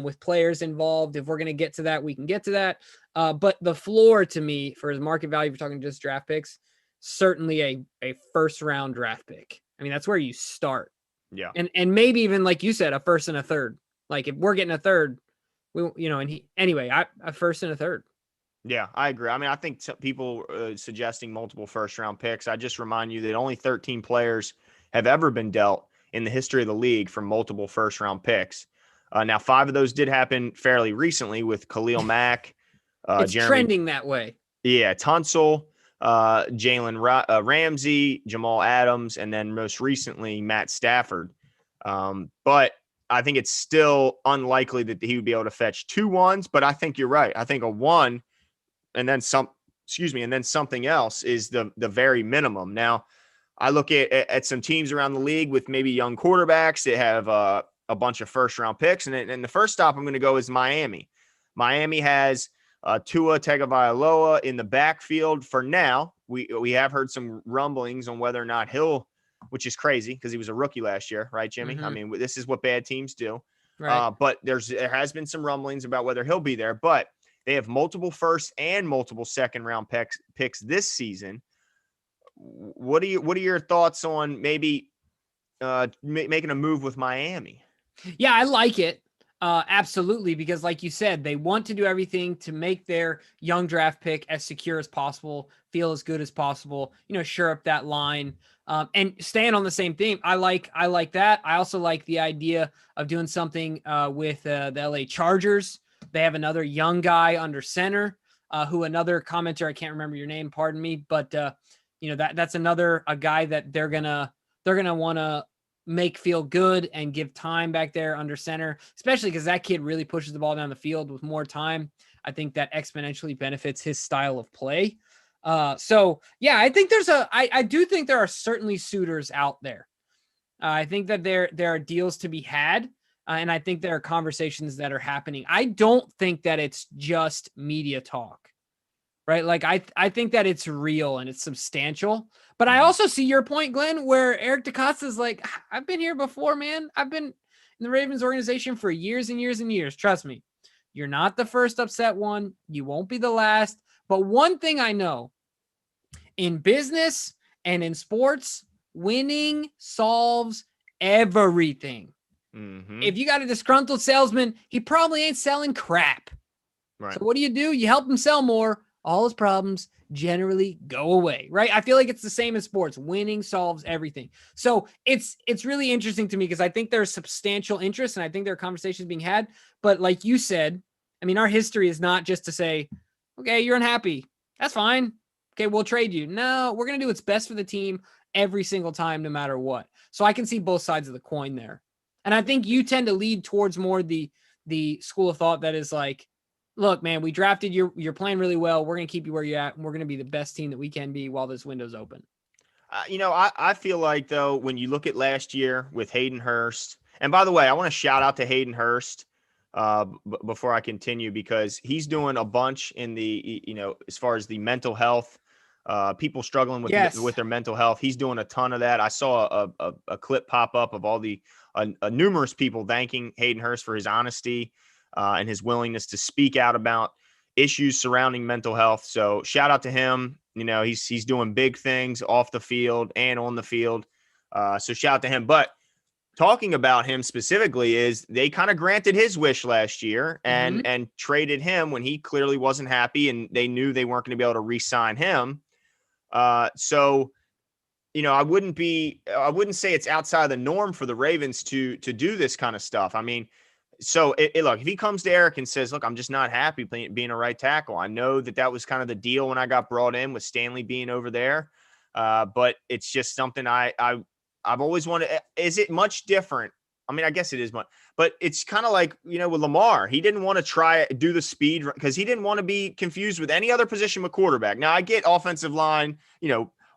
B: with players involved. If we're going to get to that, we can get to that. But the floor to me for his market value, if you're talking just draft picks, certainly a first round draft pick. I mean, that's where you start.
A: Yeah.
B: And maybe even, like you said, a first and a third. Like if we're getting a third, a first and a third.
A: Yeah, I agree. I mean, I think people suggesting multiple first round picks. I just remind you that only 13 players have ever been dealt in the history of the league for multiple first round picks. Now, 5 of those did happen fairly recently with Khalil Mack.
B: It's trending that way.
A: Yeah, Tunsil, Jalen Ramsey, Jamal Adams, and then most recently Matt Stafford. But I think it's still unlikely that he would be able to fetch 2 ones. But I think you're right. I think a 1 and then something else is the very minimum. Now, I look at some teams around the league with maybe young quarterbacks that have a bunch of first round picks. And the first stop I'm going to go is Miami. Miami has Tua Tagovailoa in the backfield for now. We have heard some rumblings on whether or not which is crazy because he was a rookie last year, right, Jimmy?
B: Mm-hmm.
A: I mean, this is what bad teams do.
B: Right.
A: But there has been some rumblings about whether he'll be there. But they have multiple first and multiple second round picks this season. What are your thoughts on maybe making a move with Miami?
B: Yeah, I like it. Absolutely. Because like you said, they want to do everything to make their young draft pick as secure as possible, feel as good as possible, shore up that line, and staying on the same theme. I like that. I also like the idea of doing something with the LA Chargers. They have another young guy under center, who another commenter, I can't remember your name, pardon me, but that's a guy that they're gonna want to make feel good and give time back there under center, especially because that kid really pushes the ball down the field with more time. I think that exponentially benefits his style of play. So yeah, I think I do think there are certainly suitors out there. I think that there are deals to be had. And I think there are conversations that are happening. I don't think that it's just media talk, right? Like I think that it's real and it's substantial. But I also see your point, Glenn, where Eric DeCosta is like, I've been here before, man. I've been in the Ravens organization for years and years and years. Trust me, you're not the first upset one. You won't be the last. But one thing I know, in business and in sports, winning solves everything.
A: Mm-hmm.
B: If you got a disgruntled salesman, he probably ain't selling crap.
A: Right.
B: So what do? You help him sell more. All his problems generally go away, right? I feel like it's the same in sports. Winning solves everything. So it's really interesting to me because I think there's substantial interest and I think there are conversations being had. But like you said, I mean, our history is not just to say, okay, you're unhappy. That's fine. Okay, we'll trade you. No, we're going to do what's best for the team every single time, no matter what. So I can see both sides of the coin there. And I think you tend to lead towards more the school of thought that is like, look, man, we drafted you're playing really well. We're going to keep you where you're at, and we're going to be the best team that we can be while this window's open.
A: I feel like, though, when you look at last year with Hayden Hurst, and by the way, I want to shout out to Hayden Hurst before I continue because he's doing a bunch in the, as far as the mental health, people struggling with their mental health. He's doing a ton of that. I saw a clip pop up of all the numerous people thanking Hayden Hurst for his honesty and his willingness to speak out about issues surrounding mental health. So shout out to him. He's doing big things off the field and on the field. So shout out to him. But talking about him specifically is they kind of granted his wish last year and traded him when he clearly wasn't happy, and they knew they weren't going to be able to re-sign him. So, I wouldn't say it's outside the norm for the Ravens to do this kind of stuff. I mean, so look, if he comes to Eric and says, look, I'm just not happy being a right tackle. I know that was kind of the deal when I got brought in with Stanley being over there. But it's just something I've always wanted. Is it much different? I mean, I guess it is much, but it's kind of like, with Lamar, he didn't want to do the speed because he didn't want to be confused with any other position with quarterback. Now I get offensive line,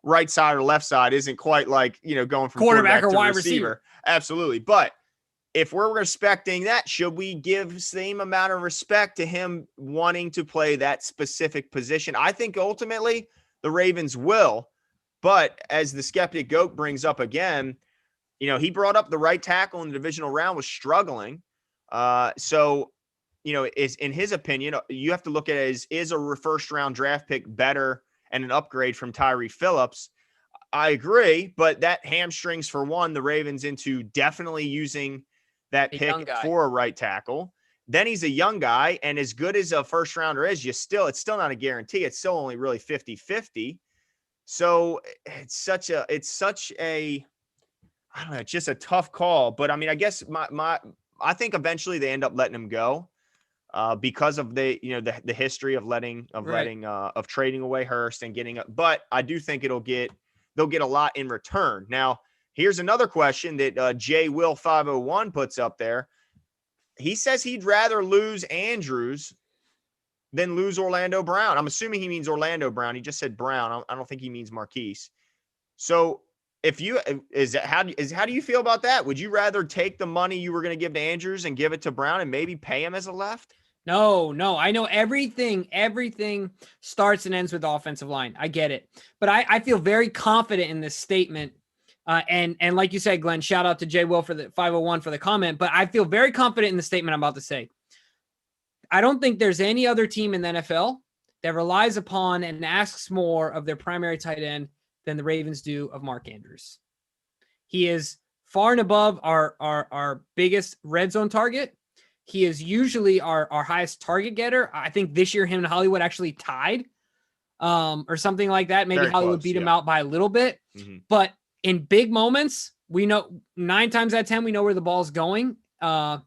A: right side or left side isn't quite like, going from quarterback or wide receiver. Absolutely. But if we're respecting that, should we give same amount of respect to him wanting to play that specific position? I think ultimately the Ravens will. But as the skeptic Goat brings up again, he brought up the right tackle in the divisional round was struggling. So, is in his opinion, you have to look at it as, is a first round draft pick better and an upgrade from Tyree Phillips? I agree, but that hamstrings, for one, the Ravens into definitely using that pick for a right tackle. Then he's a young guy, and as good as a first rounder is, it's still not a guarantee. It's still only really 50-50. So it's such a I don't know, it's just a tough call. But I mean, I guess I think eventually they end up letting him go because of the history of of trading away Hurst and getting up. But I do think they'll get a lot in return. Now, here's another question that J Will 501 puts up there. He says he'd rather lose Andrews than lose Orlando Brown. I'm assuming he means Orlando Brown. He just said Brown. I don't think he means Marquise. So how do you feel about that? Would you rather take the money you were going to give to Andrews and give it to Brown and maybe pay him as a left?
B: No. I know everything starts and ends with the offensive line. I get it. But I feel very confident in this statement. And like you said, Glenn, shout out to J Will for the 501 for the comment. But I feel very confident in the statement I'm about to say. I don't think there's any other team in the NFL that relies upon and asks more of their primary tight end than the Ravens do of Mark Andrews. He is far and above our biggest red zone target. He is usually our highest target getter. I think this year him and Hollywood actually tied or something like that. Maybe very Hollywood beat him out by a little bit. Mm-hmm. But in big moments, we know 9 times out of 10, we know where the ball's going. And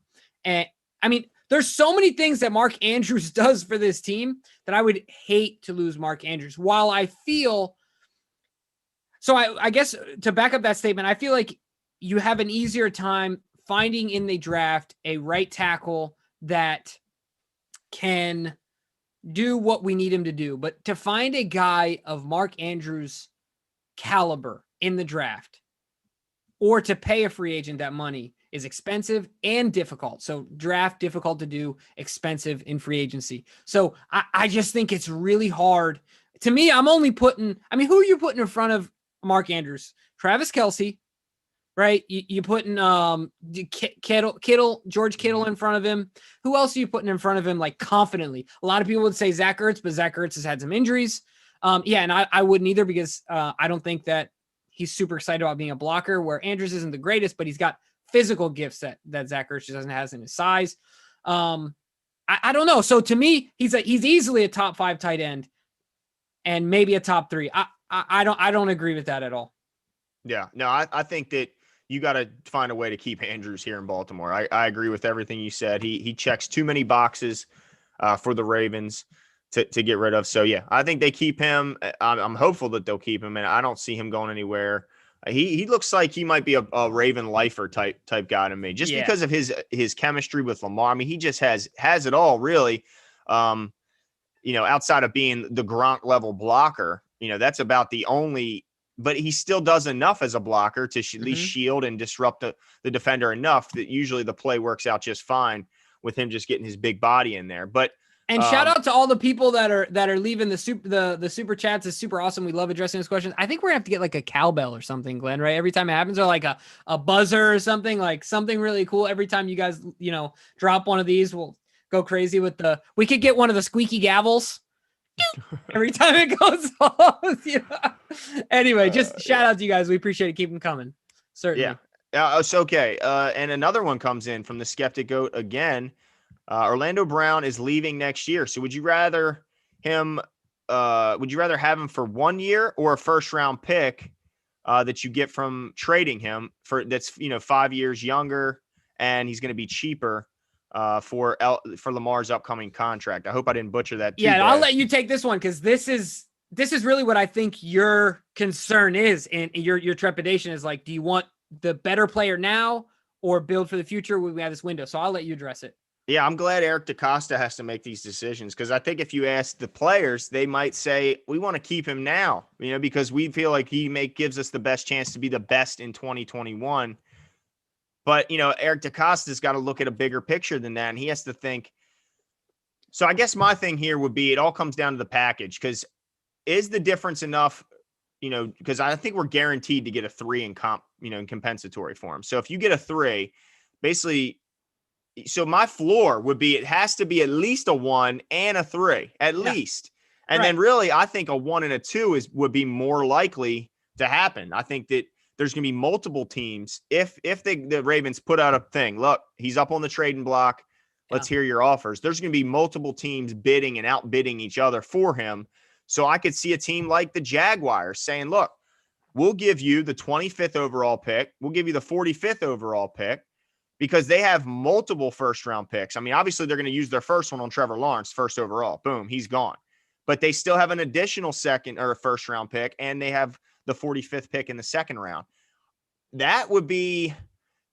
B: I mean, there's so many things that Mark Andrews does for this team that I would hate to lose Mark Andrews. While I feel so, I guess to back up that statement, I feel like you have an easier time finding in the draft a right tackle that can do what we need him to do. But to find a guy of Mark Andrews' caliber in the draft or to pay a free agent that money is expensive and difficult. So draft difficult to do, expensive in free agency. So I just think it's really hard. To me, I'm only who are you putting in front of Mark Andrews? Travis Kelce, right? You putting George Kittle in front of him. Who else are you putting in front of him, like, confidently? A lot of people would say Zach Ertz, but Zach Ertz has had some injuries. And I wouldn't either because I don't think that he's super excited about being a blocker, where Andrews isn't the greatest, but he's got physical gifts that Zach Ertz doesn't have in his size. I don't know. So to me, he's easily a top 5 tight end and maybe a top 3. I don't agree with that at all.
A: Yeah, no, I think that you got to find a way to keep Andrews here in Baltimore. I agree with everything you said. He checks too many boxes for the Ravens to get rid of. So yeah, I think they keep him. I'm hopeful that they'll keep him, and I don't see him going anywhere. He looks like he might be a Raven lifer type guy to me, just because of his chemistry with Lamar. I mean, he just has it all, really. Outside of being the Gronk level blocker, that's about the only. But he still does enough as a blocker to at least shield and disrupt the defender enough that usually the play works out just fine with him just getting his big body in there. But
B: and shout out to all the people that are leaving the super chats. Is super awesome. We love addressing those questions. I think we're gonna have to get like a cowbell or something, Glenn, right? Every time it happens, or like a buzzer or something, like something really cool. Every time you guys, drop one of these, we'll go crazy with we could get one of the squeaky gavels every time it goes off. Anyway, just shout out to you guys. We appreciate it. Keep them coming. Certainly.
A: Yeah. It's okay. And another one comes in from the Skeptic Goat again. Orlando Brown is leaving next year. So would you rather him? Would you rather have him for 1 year or a first round pick that you get from trading him for? That's 5 years younger and he's going to be cheaper for Lamar's upcoming contract. I hope I didn't butcher that too
B: Yeah, I'll
A: bad.
B: let you take this one because this is really what I think your concern is, and your trepidation is like, do you want the better player now or build for the future when we have this window? So I'll let you address it.
A: Yeah, I'm glad Eric DaCosta has to make these decisions because I think if you ask the players, they might say we want to keep him now, because we feel like gives us the best chance to be the best in 2021. But Eric DaCosta's got to look at a bigger picture than that, and he has to think. So I guess my thing here would be it all comes down to the package because is the difference enough? Because I think we're guaranteed to get a 3 in in compensatory form. So if you get a 3, basically. So my floor would be it has to be at least a 1 and a 3 at least. And then really I think a 1 and a 2 would be more likely to happen. I think that there's going to be multiple teams if the Ravens put out a thing. Look, he's up on the trading block. Let's hear your offers. There's going to be multiple teams bidding and outbidding each other for him. So I could see a team like the Jaguars saying, "Look, we'll give you the 25th overall pick. We'll give you the 45th overall pick." Because they have multiple first-round picks. I mean, obviously, they're going to use their first one on Trevor Lawrence, first overall. Boom, he's gone. But they still have an additional second or first-round pick, and they have the 45th pick in the second round. That would be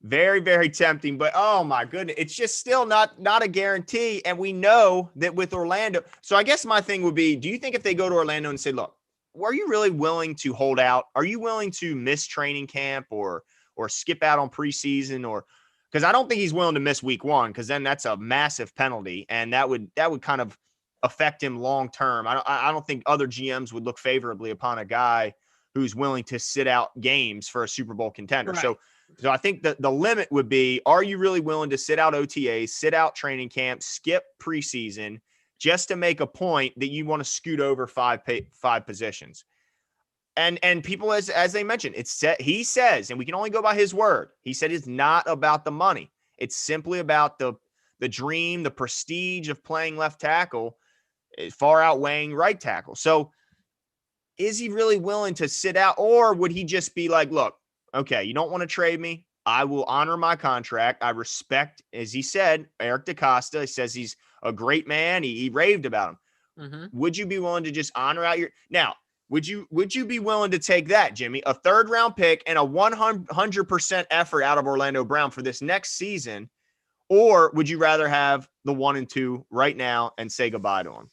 A: very, very tempting. But, oh, my goodness, it's just still not a guarantee. And we know that with Orlando. So I guess my thing would be, do you think if they go to Orlando and say, look, are you really willing to hold out? Are you willing to miss training camp or skip out on preseason or – because I don't think he's willing to miss week 1 because then that's a massive penalty and that would kind of affect him long term. I don't think other GMs would look favorably upon a guy who's willing to sit out games for a Super Bowl contender. Right. So I think that the limit would be, are you really willing to sit out OTAs, sit out training camp, skip preseason just to make a point that you want to scoot over five positions? And people, as they mentioned, he says, and we can only go by his word. He said it's not about the money. It's simply about the dream, the prestige of playing left tackle, far outweighing right tackle. So is he really willing to sit out, or would he just be like, look, okay, you don't want to trade me. I will honor my contract. I respect, as he said, Eric DaCosta. He says he's a great man. He raved about him. Mm-hmm. Would you be willing to just honor out now? Would you be willing to take that, Jimmy? A 3rd round pick and a 100% effort out of Orlando Brown for this next season? Or would you rather have the 1 and 2 right now and say goodbye to him?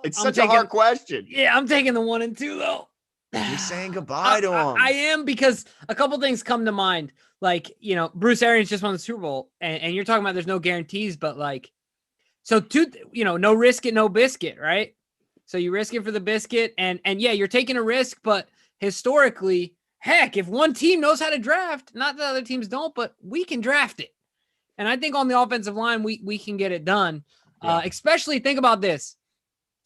A: It's such a hard question.
B: Yeah, I'm taking the 1 and 2 though.
A: You're saying goodbye to him.
B: I am, because a couple things come to mind. Like, Bruce Arians just won the Super Bowl and you're talking about there's no guarantees, but like, so no risk it, no biscuit, right? So you risk it for the biscuit, and yeah, you're taking a risk, but historically, heck, if one team knows how to draft, not that other teams don't, but we can draft it. And I think on the offensive line, we can get it done. Yeah. Especially think about this.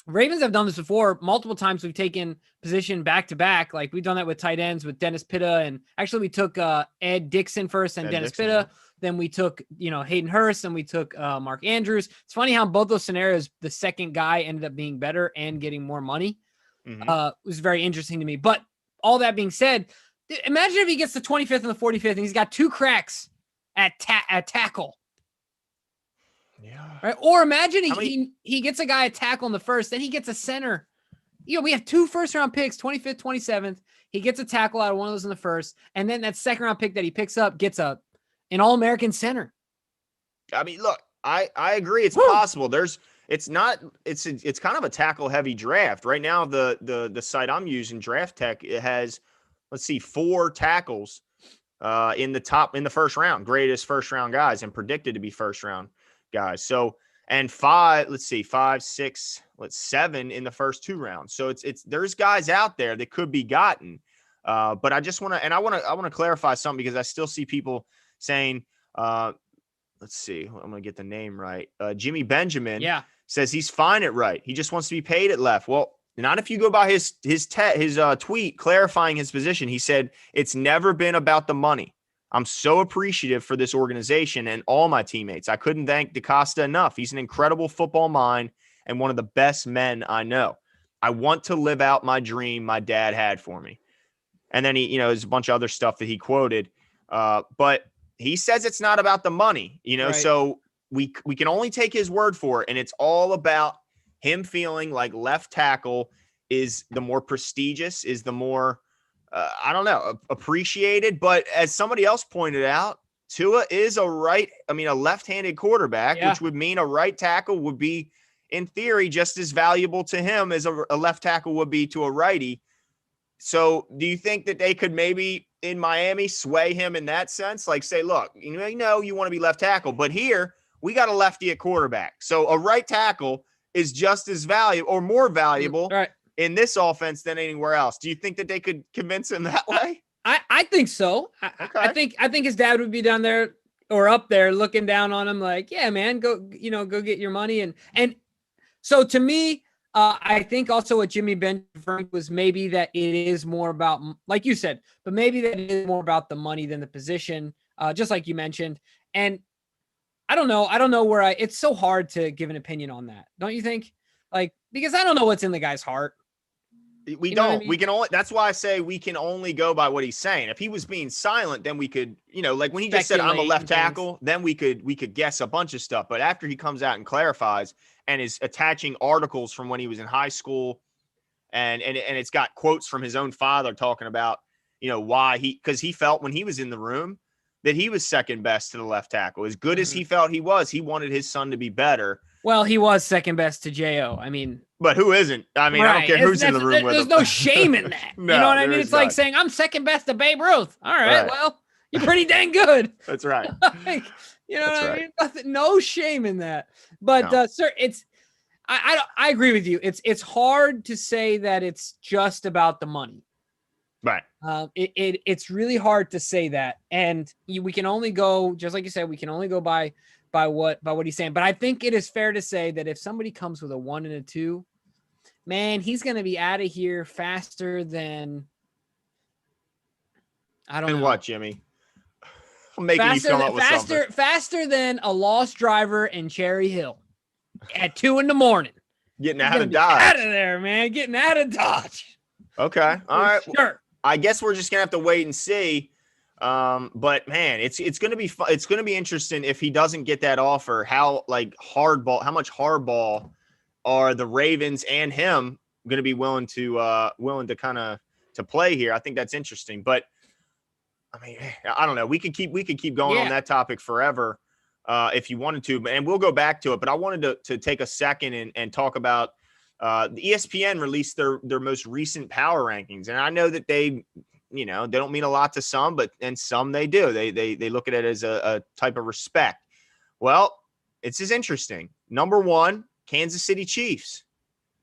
B: Ravens have done this before. Multiple times we've taken position back-to-back. Like we've done that with tight ends with Dennis Pitta, and actually we took Ed Dixon first and Dennis Pitta. Yeah. Then we took, Hayden Hurst, and we took Mark Andrews. It's funny how in both those scenarios, the second guy ended up being better and getting more money. Mm-hmm. It was very interesting to me. But all that being said, imagine if he gets the 25th and the 45th and he's got 2 cracks at tackle. Yeah. Right. Or imagine he gets a guy at tackle in the first, then he gets a center. We have 2 first-round picks, 25th, 27th. He gets a tackle out of one of those in the first, and then that second-round pick that he picks up gets an All-American center.
A: I mean, look, I agree. It's possible. It's kind of a tackle heavy draft right now. The site I'm using, Draft Tech, it has, 4 tackles in the first round, greatest first round guys and predicted to be first round guys. So, and 5, 6, 7 in the first 2 rounds. So there's guys out there that could be gotten. But I just want to clarify something because I still see people saying, I'm going to get the name right. Jimmy Benjamin says he's fine at right. He just wants to be paid at left. Well, not if you go by his tweet clarifying his position. He said it's never been about the money. I'm so appreciative for this organization and all my teammates. I couldn't thank DaCosta enough. He's an incredible football mind and one of the best men I know. I want to live out my dream my dad had for me. And then there's a bunch of other stuff that he quoted. But he says it's not about the money,
B: Right.
A: so we can only take his word for it. And it's all about him feeling like left tackle is the more prestigious, is the more, I don't know, appreciated. But as somebody else pointed out, Tua is a left-handed quarterback, which would mean a right tackle would be, in theory, just as valuable to him as a left tackle would be to a righty. So do you think that they could maybe in Miami sway him in that sense? Like say, look, you want to be left tackle, but here we got a lefty at quarterback. So a right tackle is just as valuable or more valuable in this offense than anywhere else. Do you think that they could convince him that way?
B: I think so. I think his dad would be down there or up there looking down on him like, yeah, man, go get your money. And so to me, I think also what Jimmy Ben confirmed was maybe that it is more about, like you said, but maybe that it is more about the money than the position, just like you mentioned. And I don't know where it's so hard to give an opinion on that. Don't you think? Like, because I don't know what's in the guy's heart.
A: We don't. I mean? We can only. That's why I say we can only go by what he's saying. If he was being silent, then we could, like when he just said I'm a left tackle, then we could guess a bunch of stuff. But after he comes out and clarifies and is attaching articles from when he was in high school, and it's got quotes from his own father talking about, why because he felt when he was in the room that he was second best to the left tackle. As good as he felt he wanted his son to be better.
B: Well, he was second best to J.O. I mean,
A: but who isn't? I mean, right. I don't care who's in the room with him.
B: There's no shame in that.
A: No,
B: you know what I mean? It's like saying I'm second best to Babe Ruth. All right. Well, you're pretty dang good.
A: That's right.
B: Like, you know what I mean? Nothing, no shame in that. But sir, I agree with you. It's hard to say that it's just about the money.
A: Right.
B: It's really hard to say that, and we can only go, just like you said, we can only go by what he's saying. But I think it is fair to say that if somebody comes with a 1 and a 2, man, he's going to be out of here faster than, I don't know.
A: What, Jimmy? I'm making you come up with something.
B: Faster than a lost driver in Cherry Hill at 2 a.m.
A: Getting out of Dodge.
B: Out of there, man. Getting out of Dodge.
A: Okay. All right.
B: Sure.
A: I guess we're just gonna have to wait and see. But man, it's gonna be it's gonna be interesting if he doesn't get that offer. How much hardball are the Ravens and him gonna be willing to kind of to play here? I think that's interesting. But I mean, I don't know. We could keep going on that topic forever if you wanted to, and we'll go back to it. But I wanted to take a second and talk about. The ESPN released their most recent power rankings, and I know that they don't mean a lot to some, and some they do. They look at it as a type of respect. Well, it's just interesting. Number 1, Kansas City Chiefs.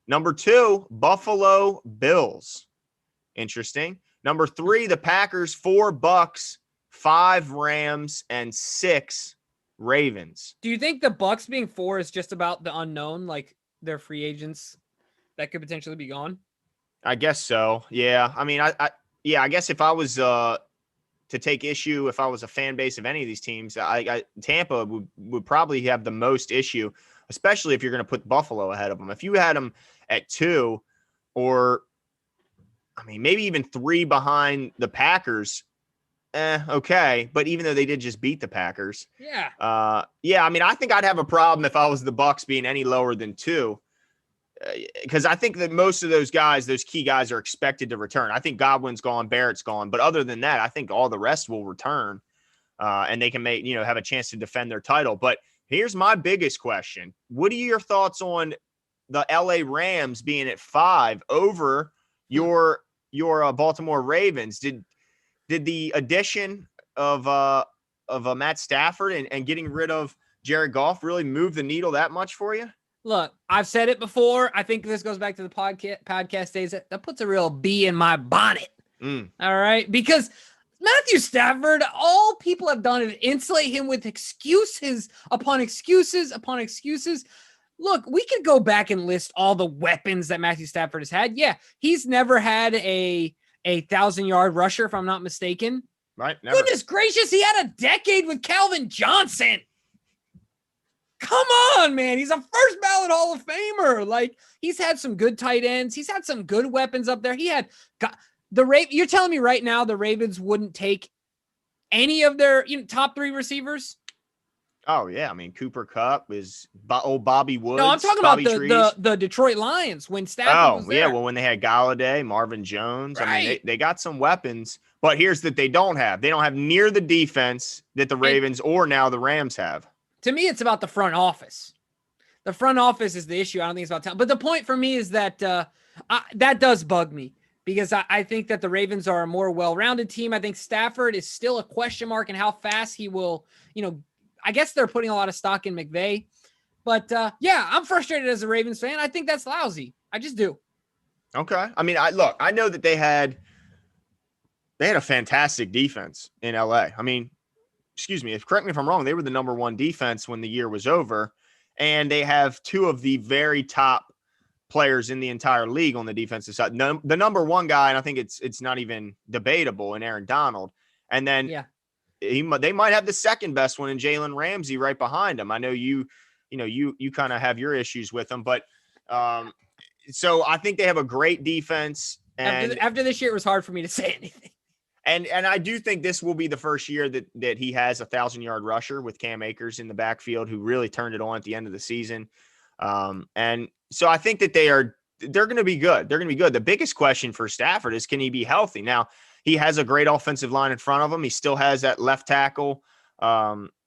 A: Number 2, Buffalo Bills. Interesting. Number 3, the Packers. 4, Bucks. 5, Rams, and 6, Ravens.
B: Do you think the Bucks being 4 is just about the unknown, like their free agents that could potentially be gone?
A: I guess so. Yeah. I mean, I guess if I was to take issue, if I was a fan base of any of these teams, Tampa would probably have the most issue, especially if you're going to put Buffalo ahead of them. If you had them at 2, or I mean, maybe even 3 behind the Packers, okay. But even though they did just beat the Packers, I mean, I think I'd have a problem if I was the Bucks being any lower than 2. Because I think that most of those guys, those key guys, are expected to return. I think Godwin's gone, Barrett's gone, but other than that, I think all the rest will return, and they can have a chance to defend their title. But here's my biggest question: what are your thoughts on the LA Rams being at 5 over your Baltimore Ravens? Did the addition of Matt Stafford and getting rid of Jared Goff really move the needle that much for you?
B: Look, I've said it before. I think this goes back to the podcast days. That puts a real bee in my bonnet. All right. Because Matthew Stafford, all people have done is insulate him with excuses upon excuses upon excuses. Look, we could go back and list all the weapons that Matthew Stafford has had. Yeah, he's never had a 1,000-yard rusher, if I'm not mistaken.
A: Right? Never.
B: Goodness gracious, he had a decade with Calvin Johnson. Come on, man. He's a first ballot Hall of Famer. Like, he's had some good tight ends. He's had some good weapons up there. He had you're telling me right now the Ravens wouldn't take any of their top 3 receivers?
A: Oh yeah, I mean Cooper Kupp is old Bobby Woods.
B: No, I'm talking
A: Bobby
B: about the Detroit Lions when Stafford was there.
A: Yeah, well when they had Galladay, Marvin Jones,
B: right.
A: I mean they got some weapons, but here's that they don't have near the defense that the Ravens or now the Rams have.
B: To me, it's about the front office. The front office is the issue. I don't think it's about talent. But the point for me is that that does bug me because I think that the Ravens are a more well-rounded team. I think Stafford is still a question mark in how fast he will, I guess they're putting a lot of stock in McVay. But, yeah, I'm frustrated as a Ravens fan. I think that's lousy. I just do.
A: Okay. I mean, I know that they had a fantastic defense in LA. I mean, correct me if I'm wrong, they were the number 1 defense when the year was over, and they have 2 of the very top players in the entire league on the defensive side. The number 1 guy, and I think it's not even debatable, in Aaron Donald. And then they might have the second best one in Jalen Ramsey right behind him. I know you kind of have your issues with him, but so I think they have a great defense. And
B: after this year, it was hard for me to say anything.
A: And I do think this will be the first year that he has a 1,000-yard rusher with Cam Akers in the backfield, who really turned it on at the end of the season. And so I think that they're going to be good. They're going to be good. The biggest question for Stafford is, can he be healthy? Now, he has a great offensive line in front of him. He still has that left tackle,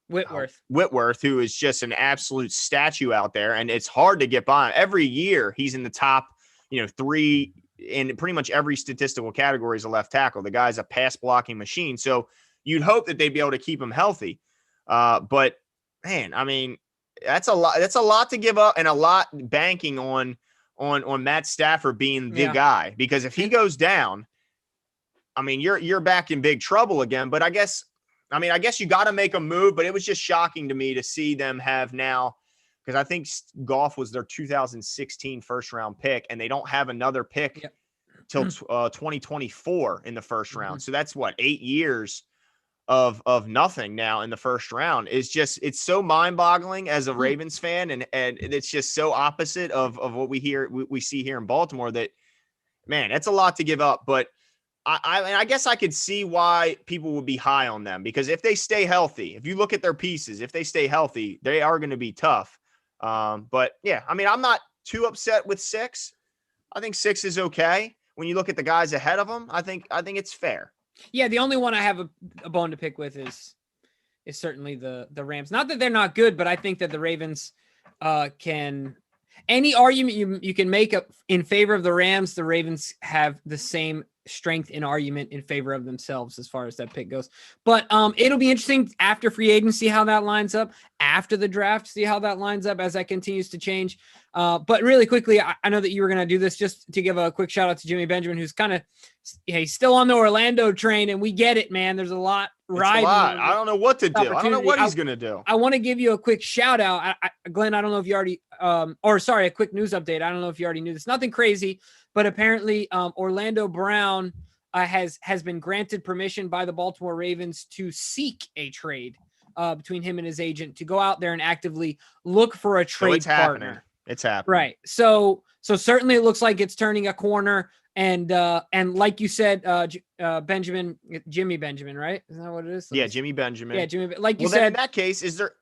A: Whitworth, who is just an absolute statue out there. And it's hard to get by him. Every year he's in the top, 3 in pretty much every statistical category as a left tackle. The guy's a pass blocking machine. So you'd hope that they'd be able to keep him healthy. But man, I mean, that's a lot to give up, and a lot banking on Matt Stafford being the guy, because if he goes down, I mean, you're back in big trouble again. But I guess you got to make a move, but it was just shocking to me to see them have now, because I think Goff was their 2016 first-round pick, and they don't have another pick till 2024 in the first round. So that's 8 years of nothing now in the first round. It's so mind-boggling as a Ravens fan, and it's just so opposite of what we see here in Baltimore, that, man, that's a lot to give up. But I guess I could see why people would be high on them, because if they stay healthy, if you look at their pieces, if they stay healthy, they are going to be tough. But yeah, I mean, I'm not too upset with 6. I think 6 is okay. When you look at the guys ahead of them, I think it's fair.
B: Yeah, the only one I have a bone to pick with is certainly the Rams. Not that they're not good, but I think that the Ravens can. Any argument you can make up in favor of the Rams, the Ravens have the same strength in argument in favor of themselves as far as that pick goes. But it'll be interesting after free agency how that lines up, after the draft, see how that lines up as that continues to change. But really quickly, I know that you were going to do this, just to give a quick shout out to Jimmy Benjamin, who's kind of he's still on the Orlando train, and we get it, man. There's a lot riding.
A: I don't know what to do. I don't know what he's going to do.
B: I want to give you a quick shout out. Glenn, I don't know if you already, a quick news update. I don't know if you already knew this. Nothing crazy, but apparently Orlando Brown has been granted permission by the Baltimore Ravens to seek a trade between him and his agent, to go out there and actively look for a trade partner.
A: It's happening.
B: Right. So certainly it looks like it's turning a corner. And like you said, Jimmy Benjamin, right? Isn't that what it is?
A: Yeah, Jimmy Benjamin.
B: Yeah, Jimmy. Like you
A: said.
B: Then
A: in that case, is there?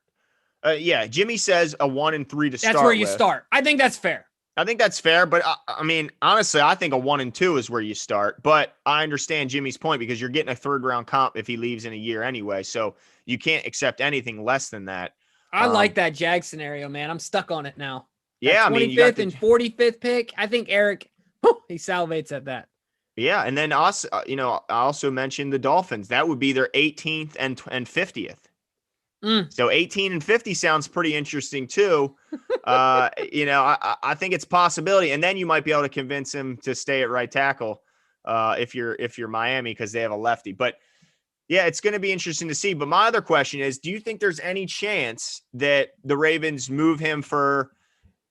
A: Jimmy says a 1 and 3 to start.
B: That's where you start. I think that's fair.
A: But I mean, honestly, I think a 1 and 2 is where you start. But I understand Jimmy's point, because you're getting a 3rd round comp if he leaves in a year anyway. So you can't accept anything less than that.
B: I like that Jag scenario, man. I'm stuck on it now.
A: Yeah,
B: 25th and 45th pick. I think Eric, he salivates at that.
A: Yeah, and then us, I also mentioned the Dolphins. That would be their 18th and 50th. So 18 and 50 sounds pretty interesting too. I think it's a possibility, and then you might be able to convince him to stay at right tackle if you're Miami, because they have a lefty. But yeah, it's going to be interesting to see. But my other question is, do you think there's any chance that the Ravens move him for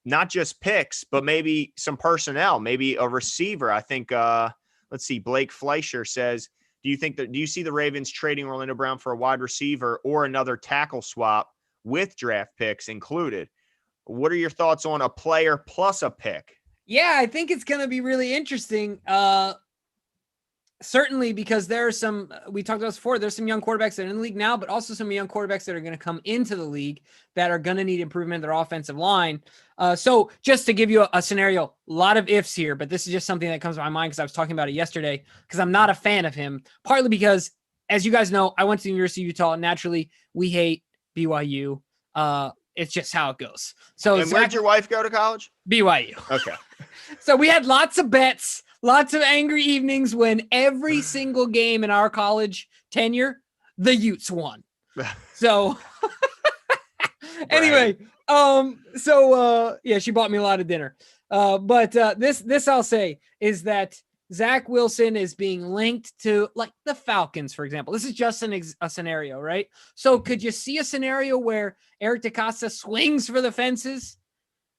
A: not just picks, but maybe some personnel, maybe a receiver? I think, let's see, Blake Fleischer says Do you see the Ravens trading Orlando Brown for a wide receiver or another tackle swap with draft picks included? What are your thoughts on a player plus a pick?
B: Yeah, I think it's going to be really interesting. Certainly because there are some, we talked about this before, there's some young quarterbacks that are in the league now, but also some young quarterbacks that are going to come into the league that are going to need improvement in their offensive line. So just to give you a scenario, a lot of ifs here, but this is just something that comes to my mind because I was talking about it yesterday because I'm not a fan of him, partly because, as you guys know, I went to the University of Utah, and naturally we hate BYU. It's just how it goes. So
A: and where'd your wife go to college?
B: BYU.
A: Okay.
B: So we had lots of bets, lots of angry evenings when every single game in our college tenure, the Utes won. So anyway, yeah, she bought me a lot of dinner. But this I'll say is that Zach Wilson is being linked to like the Falcons, for example. This is just a scenario, right? So could you see a scenario where Eric DeCosta swings for the fences?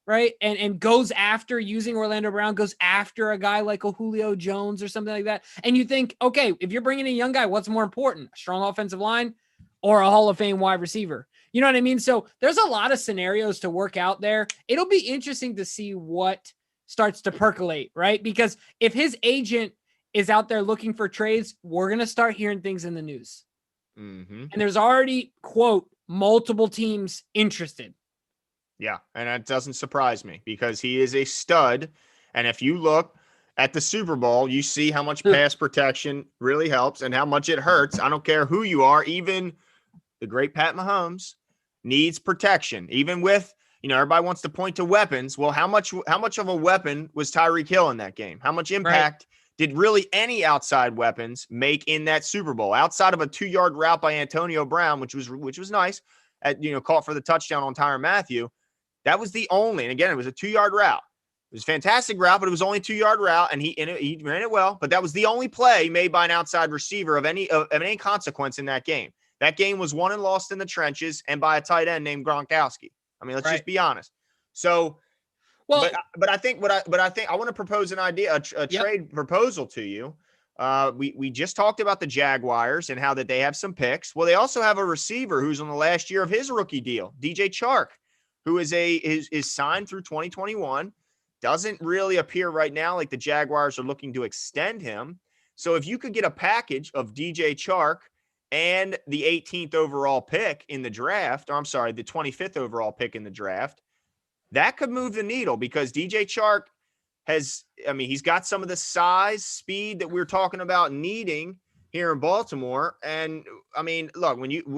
B: Right. And goes after using Orlando Brown, goes after a guy like a Julio Jones or something like that. And you think, okay, if you're bringing in a young guy, what's more important? A strong offensive line or a Hall of Fame wide receiver? You know what I mean? So there's a lot of scenarios to work out there. It'll be interesting to see what starts to percolate, right? Because if his agent is out there looking for trades, we're going to start hearing things in the news.
A: Mm-hmm.
B: And there's already, quote, multiple teams interested.
A: Yeah, and that doesn't surprise me because he is a stud. And if you look at the Super Bowl, you see how much pass protection really helps and how much it hurts. I don't care who you are, even the great Pat Mahomes needs protection. Even with, everybody wants to point to weapons. Well, how much of a weapon was Tyreek Hill in that game? How much impact did really any outside weapons make in that Super Bowl outside of a 2-yard route by Antonio Brown, which was nice, caught for the touchdown on Tyrann Mathieu. That was the only, and again, it was a 2-yard route. It was a fantastic route, but it was only a 2-yard route, and he ran it well. But that was the only play made by an outside receiver of any consequence in that game. That game was won and lost in the trenches, and by a tight end named Gronkowski. I mean, let's just be honest. So, well, but I think I want to propose an idea, a trade proposal to you. We just talked about the Jaguars and how that they have some picks. Well, they also have a receiver who's on the last year of his rookie deal, DJ Chark, who is signed through 2021, doesn't really appear right now like the Jaguars are looking to extend him. So if you could get a package of DJ Chark and the 18th overall pick in the draft, or I'm sorry, the 25th overall pick in the draft, that could move the needle because DJ Chark he's got some of the size, speed that we're talking about needing here in Baltimore. And I mean, look,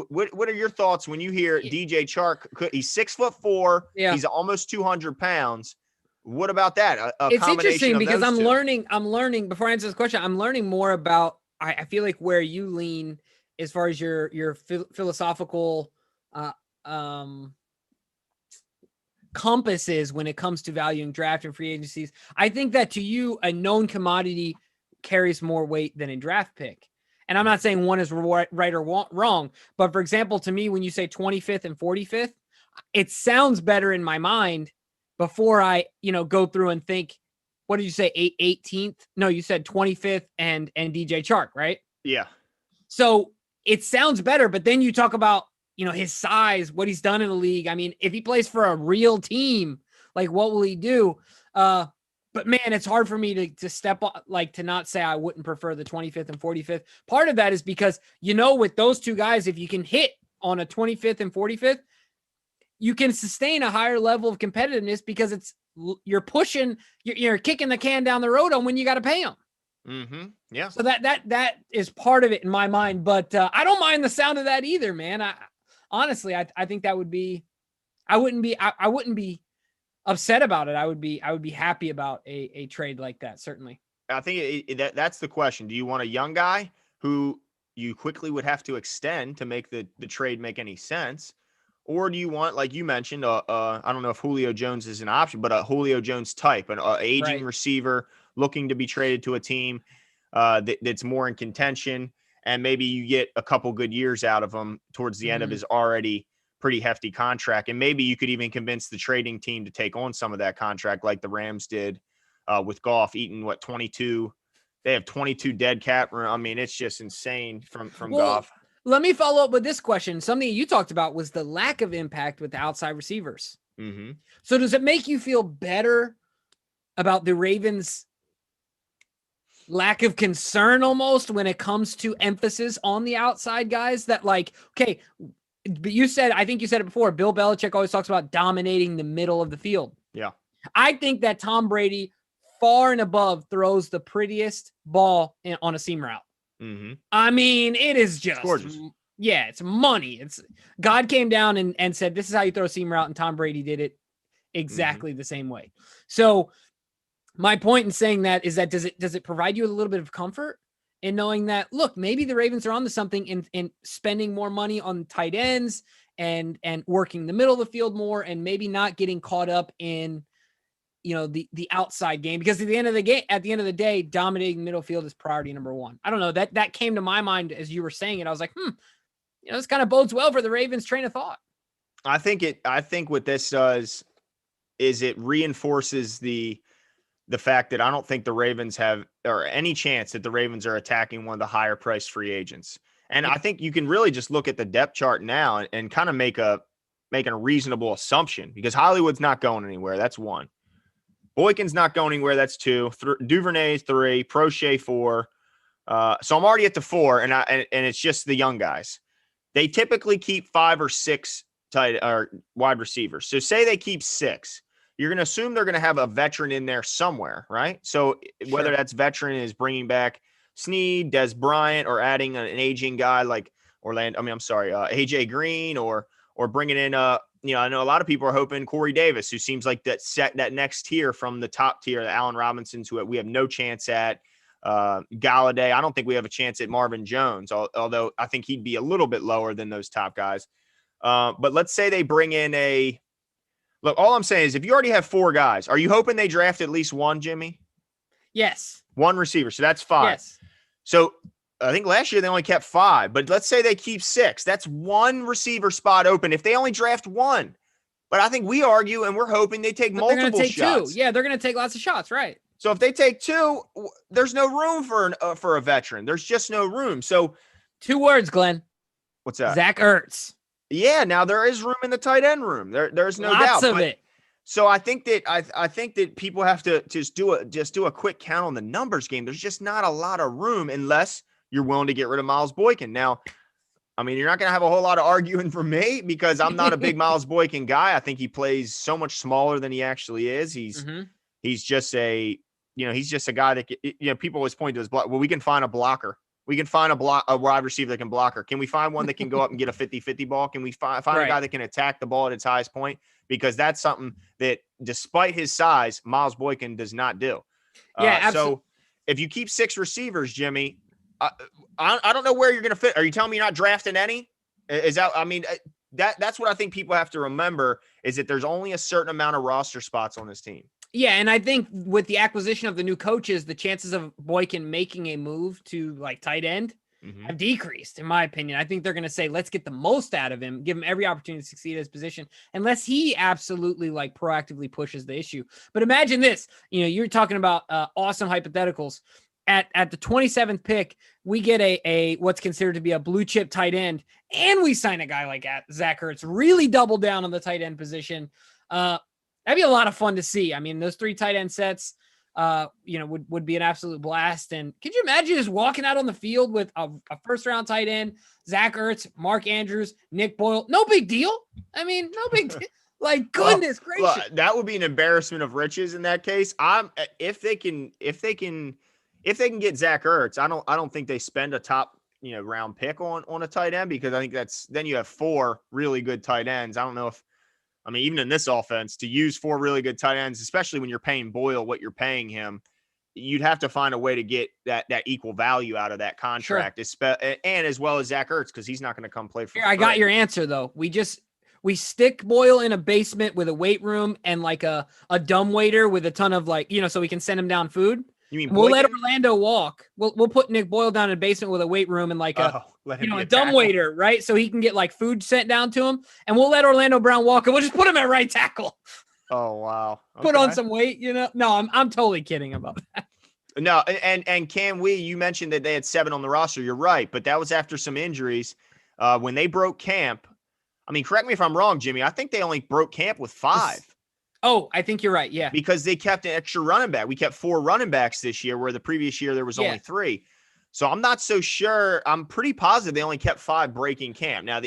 A: what are your thoughts when you hear DJ Chark? He's 6'4". Yeah. He's almost 200 pounds. What about that?
B: It's interesting because I'm learning before I answer this question, I'm learning more about, I feel like where you lean as far as your philosophical, compass is when it comes to valuing draft and free agencies. I think that to you, a known commodity carries more weight than a draft pick. And I'm not saying one is right or wrong, but for example, to me, when you say 25th and 45th, it sounds better in my mind before I, go through and think, what did you say? 18th? No, you said 25th and DJ Chark, right?
A: Yeah.
B: So it sounds better, but then you talk about, his size, what he's done in the league. I mean, if he plays for a real team, like what will he do? But man, it's hard for me to step up, to not say I wouldn't prefer the 25th and 45th. Part of that is because, with those two guys, if you can hit on a 25th and 45th, you can sustain a higher level of competitiveness because you're pushing, you're kicking the can down the road on when you got to pay them.
A: Mm-hmm. Yeah.
B: So that is part of it in my mind, but I don't mind the sound of that either, man. Honestly, I think that would be, I wouldn't be upset about it. I would be happy about a trade like that. Certainly.
A: I think that's the question. Do you want a young guy who you quickly would have to extend to make the trade make any sense? Or do you want, like you mentioned, I don't know if Julio Jones is an option, but a Julio Jones type, an aging receiver looking to be traded to a team that's more in contention, and maybe you get a couple good years out of him towards the end of his already pretty hefty contract. And maybe you could even convince the trading team to take on some of that contract like the Rams did with Goff eating, 22 They have 22 dead cat. I mean, it's just insane from
B: Well,
A: Goff.
B: let me follow up with this question. Something you talked about was the lack of impact with the outside receivers.
A: Mm-hmm.
B: So does it make you feel better about the Ravens' lack of concern almost when it comes to emphasis on the outside guys? That like, okay, but I think you said it before, Bill Belichick always talks about dominating the middle of the field.
A: Yeah.
B: I think that Tom Brady far and above throws the prettiest ball on a seam route.
A: Mm-hmm.
B: I mean, it is just
A: gorgeous.
B: Yeah, it's money. It's God came down and said, this is how you throw a seam route, and Tom Brady did it exactly the same way. So my point in saying that is that does it provide you a little bit of comfort in knowing that, look, maybe the Ravens are onto something in spending more money on tight ends and working the middle of the field more, and maybe not getting caught up in the outside game, because at the end of the day, dominating the middle field is priority number one. I don't know, that came to my mind as you were saying it. I was like, this kind of bodes well for the Ravens train of thought.
A: I think what this does is it reinforces the fact that I don't think the Ravens have, or any chance that the Ravens are attacking one of the higher priced free agents. And I think you can really just look at the depth chart now and kind of making a reasonable assumption, because Hollywood's not going anywhere. That's one. Boykin's not going anywhere. That's two. Duvernay's three. Prochet four. So I'm already at the four, and it's just the young guys. They typically keep 5 or 6 tight or wide receivers. So say they keep 6. You're going to assume they're going to have a veteran in there somewhere, right? So whether that's veteran is bringing back Snead, Des Bryant, or adding an aging guy like AJ Green, or bringing in I know a lot of people are hoping Corey Davis, who seems like that next tier from the top tier, the Allen Robinsons, who we have no chance at. Galladay, I don't think we have a chance at Marvin Jones, although I think he'd be a little bit lower than those top guys. But let's say they bring in look, all I'm saying is if you already have 4 guys, are you hoping they draft at least one, Jimmy?
B: Yes.
A: 1 receiver. So that's 5.
B: Yes.
A: So I think last year they only kept 5, but let's say they keep 6. That's 1 receiver spot open if they only draft 1. But I think we argue and we're hoping they take multiple
B: they're gonna take
A: shots.
B: 2. Yeah, they're going to take lots of shots, right?
A: So if they take 2, there's no room for a veteran. There's just no room. So
B: 2 words, Glenn.
A: What's that?
B: Zach Ertz.
A: Yeah, now there is room in the tight end room. There's no doubt.
B: Lots of it.
A: So I think that I think that people have to just do a quick count on the numbers game. There's just not a lot of room unless you're willing to get rid of Miles Boykin. Now, I mean, you're not going to have a whole lot of arguing from me, because I'm not a big Miles Boykin guy. I think he plays so much smaller than he actually is. He's just a guy that people always point to his block. Well, we can find a blocker. We can find a wide receiver that can block her. Can we find one that can go up and get a 50-50 ball? Can we find a guy that can attack the ball at its highest point? Because that's something that, despite his size, Miles Boykin does not do.
B: Yeah, absolutely.
A: So if you keep 6 receivers, Jimmy, I don't know where you're going to fit. Are you telling me you're not drafting any? Is that? I mean, that's what I think people have to remember, is that there's only a certain amount of roster spots on this team.
B: Yeah, and I think with the acquisition of the new coaches, the chances of Boykin making a move to like tight end have decreased, in my opinion. I think they're going to say, let's get the most out of him, give him every opportunity to succeed in his position, unless he absolutely like proactively pushes the issue. But imagine this, you're talking about awesome hypotheticals. At the 27th pick, we get a what's considered to be a blue chip tight end, and we sign a guy like Zach Ertz, really double down on the tight end position. That'd be a lot of fun to see. I mean, those 3 tight end sets, would be an absolute blast. And could you imagine just walking out on the field with a first round tight end, Zach Ertz, Mark Andrews, Nick Boyle? No big deal. I mean, no big deal. Like, goodness gracious.
A: Well, that would be an embarrassment of riches in that case. If they can get Zach Ertz, I don't think they spend a top round pick on a tight end, because I think then you have 4 really good tight ends. I don't know if, I mean, even in this offense, to use 4 really good tight ends, especially when you're paying Boyle what you're paying him, you'd have to find a way to get that equal value out of that contract, and as well as Zach Ertz, because he's not going to come play for.
B: Here, I got your answer though. We stick Boyle in a basement with a weight room and like a dumb waiter with a ton of so we can send him down food.
A: You mean
B: we'll let Orlando walk. We'll put Nick Boyle down in a basement with a weight room and like a dumb waiter, right? So he can get like food sent down to him, and we'll let Orlando Brown walk, and we'll just put him at right tackle.
A: Oh wow!
B: Put on some weight, No, I'm totally kidding about that.
A: No, and can we? You mentioned that they had 7 on the roster. You're right, but that was after some injuries. When they broke camp, I mean, correct me if I'm wrong, Jimmy. I think they only broke camp with 5
B: Oh, I think you're right. Yeah.
A: because they kept an extra running back. We kept 4 running backs this year, where the previous year there was
B: Yeah.
A: only 3. So I'm not so sure. I'm pretty positive they only kept 5 breaking camp. Now,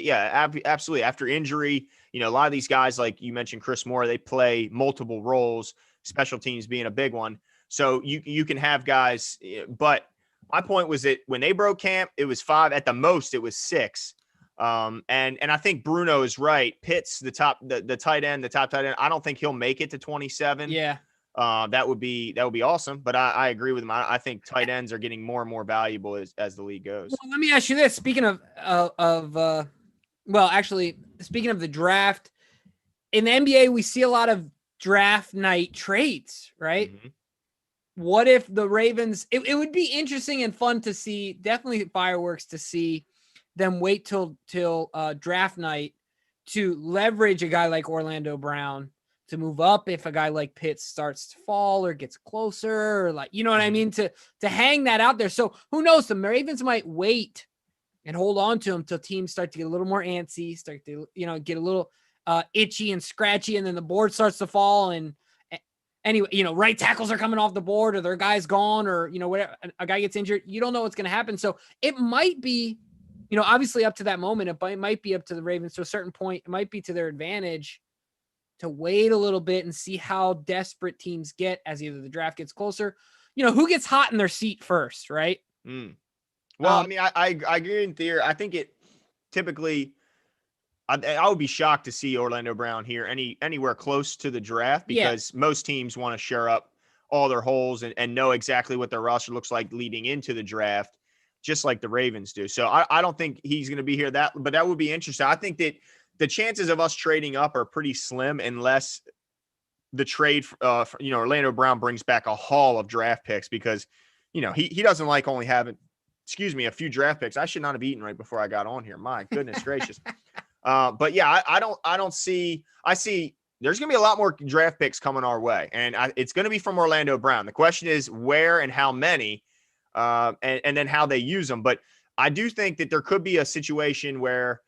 A: absolutely. After injury, a lot of these guys, like you mentioned, Chris Moore, they play multiple roles, special teams being a big one. So you can have guys, but my point was that when they broke camp, it was 5. At the most, it was 6. And I think Bruno is right. Pitts, the top tight end, the top tight end. I don't think he'll make it to 27.
B: Yeah.
A: That would be awesome. But I agree with him. I think tight ends are getting more and more valuable as the league goes.
B: Well, let me ask you this. Speaking actually, speaking of the draft, in the NBA, we see a lot of draft night trades, right?
A: Mm-hmm.
B: What if the Ravens, it would be interesting and fun to see, definitely fireworks to see them wait till draft night to leverage a guy like Orlando Brown to move up if a guy like Pitts starts to fall or gets closer, or like, you know what I mean? To hang that out there. So who knows? The Ravens might wait and hold on to him till teams start to get a little more antsy, start to, get a little itchy and scratchy, and then the board starts to fall. And anyway, right tackles are coming off the board, or their guy's gone, or, whatever, a guy gets injured. You don't know what's going to happen. So it might be, obviously up to that moment, it might be up to the Ravens to a certain point. It might be to their advantage to wait a little bit and see how desperate teams get as either the draft gets closer, who gets hot in their seat first, right?
A: Well, I mean, I agree in theory. I think it typically, I would be shocked to see Orlando Brown here anywhere close to the draft, because most teams want to shore up all their holes and know exactly what their roster looks like leading into the draft, just like the Ravens do. So I don't think he's going to be here, but that would be interesting. I think that the chances of us trading up are pretty slim unless the trade, Orlando Brown brings back a haul of draft picks, because, he doesn't like only having, a few draft picks. I should not have eaten right before I got on here. My goodness gracious. But yeah, I see there's going to be a lot more draft picks coming our way, and it's going to be from Orlando Brown. The question is where and how many, and then how they use them. But I do think that there could be a situation where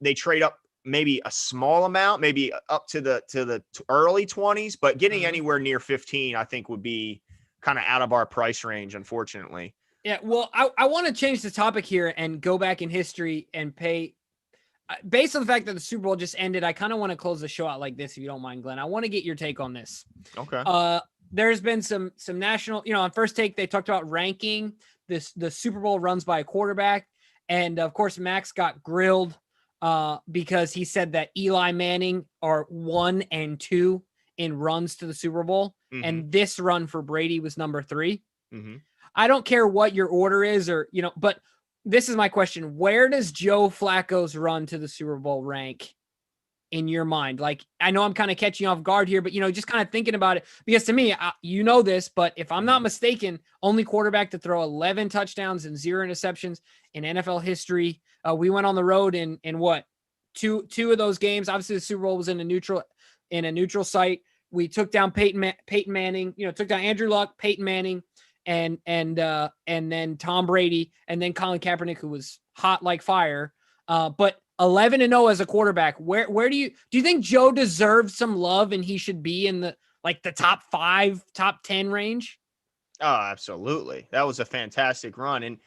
A: they trade up maybe a small amount, maybe up to the early 20s, but getting anywhere near 15, I think would be kind of out of our price range, unfortunately.
B: Yeah. Well, I want to change the topic here and go back in history and pay, based on the fact that the Super Bowl just ended. I kind of want to close the show out like this, if you don't mind, Glenn. I want to get your take on this.
A: Okay.
B: There's been some national, on First Take, they talked about ranking the Super Bowl runs by a quarterback. And of course, Max got grilled because he said that Eli Manning are 1 and 2 in runs to the Super Bowl. Mm-hmm. And this run for Brady was number 3.
A: Mm-hmm.
B: I don't care what your order is, or, but this is my question. Where does Joe Flacco's run to the Super Bowl rank in your mind? Like, I know I'm kind of catching you off guard here, but, just kind of thinking about it, because to me, this, but if I'm not mistaken, only quarterback to throw 11 touchdowns and 0 interceptions in NFL history. We went on the road in what, two of those games. Obviously the Super Bowl was in a neutral site. We took down Peyton Manning, took down Andrew Luck, Peyton Manning, and then Tom Brady, and then Colin Kaepernick, who was hot like fire. But 11-0 as a quarterback. Where do you think Joe deserves some love and he should be in the top 5, top 10 range?
A: Oh, absolutely. That was a fantastic run,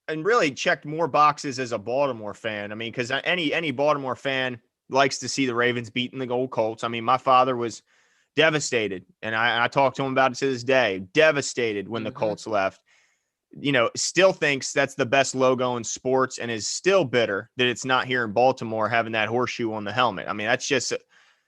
A: and really checked more boxes as a Baltimore fan. I mean, because any Baltimore fan likes to see the Ravens beating the Gold Colts. I mean, my father was devastated, and I talked to him about it to this day. Devastated when the Colts left. Still thinks that's the best logo in sports, and is still bitter that it's not here in Baltimore having that horseshoe on the helmet. I mean, that's just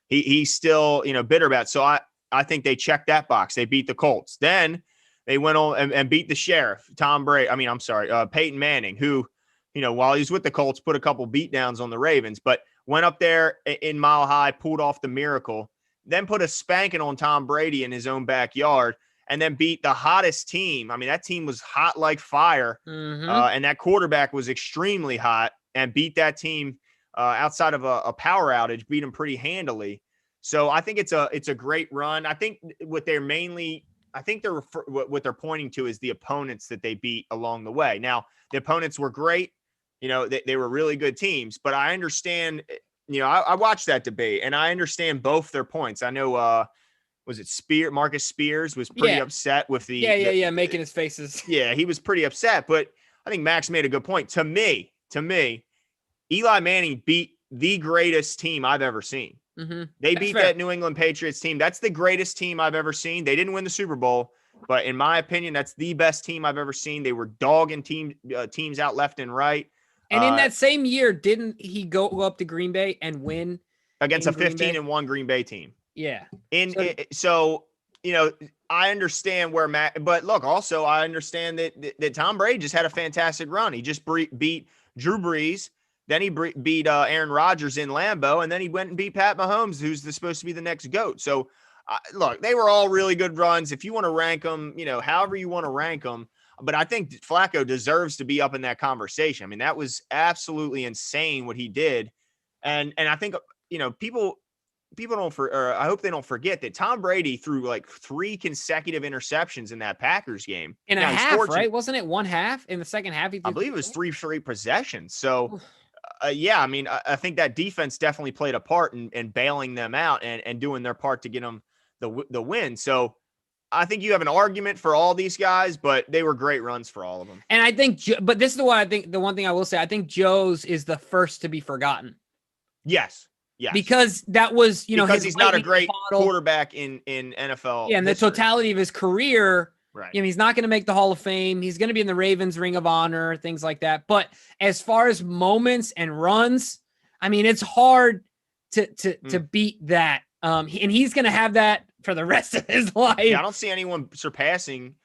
A: he's still bitter about it. So I think they checked that box. They beat the Colts. Then they went on and beat the Sheriff, Peyton Manning, who while he was with the Colts put a couple beatdowns on the Ravens, but went up there in Mile High, pulled off the miracle. Then put a spanking on Tom Brady in his own backyard, and then beat the hottest team. I mean, that team was hot like fire, and that quarterback was extremely hot, and beat that team outside of a power outage, beat them pretty handily. So I think it's a great run. I think what they're mainly I think what they're pointing to is the opponents that they beat along the way. Now, the opponents were great. They were really good teams, but I understand, I watched that debate and I understand both their points. I know, was it Marcus Spears was pretty upset with
B: making his faces.
A: Yeah, he was pretty upset, but I think Max made a good point. To me, Eli Manning beat the greatest team I've ever seen.
B: Mm-hmm.
A: They beat that New England Patriots team. That's the greatest team I've ever seen. They didn't win the Super Bowl, but in my opinion, that's the best team I've ever seen. They were dogging teams out left and right.
B: And in that same year, didn't he go up to Green Bay and win
A: against a 15-1 Green Bay team?
B: Yeah.
A: So I understand where Matt, but look, also I understand that Tom Brady just had a fantastic run. He just beat Drew Brees. Then he beat Aaron Rodgers in Lambeau, and then he went and beat Pat Mahomes, who's supposed to be the next GOAT. So, look, they were all really good runs. If you want to rank them, however you want to rank them. But I think Flacco deserves to be up in that conversation. I mean, that was absolutely insane what he did. And I think, people don't I hope they don't forget that Tom Brady threw like 3 consecutive interceptions in that Packers game.
B: In a half, right? Wasn't it 1 half? In the second half,
A: I believe it was 3 straight possessions. So, I mean, I think that defense definitely played a part in bailing them out and doing their part to get them the win. So I think you have an argument for all these guys, but they were great runs for all of them.
B: And I think, but this is the one thing I will say, I think Joe's is the first to be forgotten.
A: Yes.
B: Because that was,
A: because he's not a great quarterback in NFL.
B: Yeah, and
A: history.
B: The totality of his career.
A: Right.
B: He's not going to make the Hall of Fame. He's going to be in the Ravens Ring of Honor, things like that. But as far as moments and runs, I mean, it's hard to beat that. And he's going to have that for the rest of his life.
A: Yeah, I don't see anyone surpassing,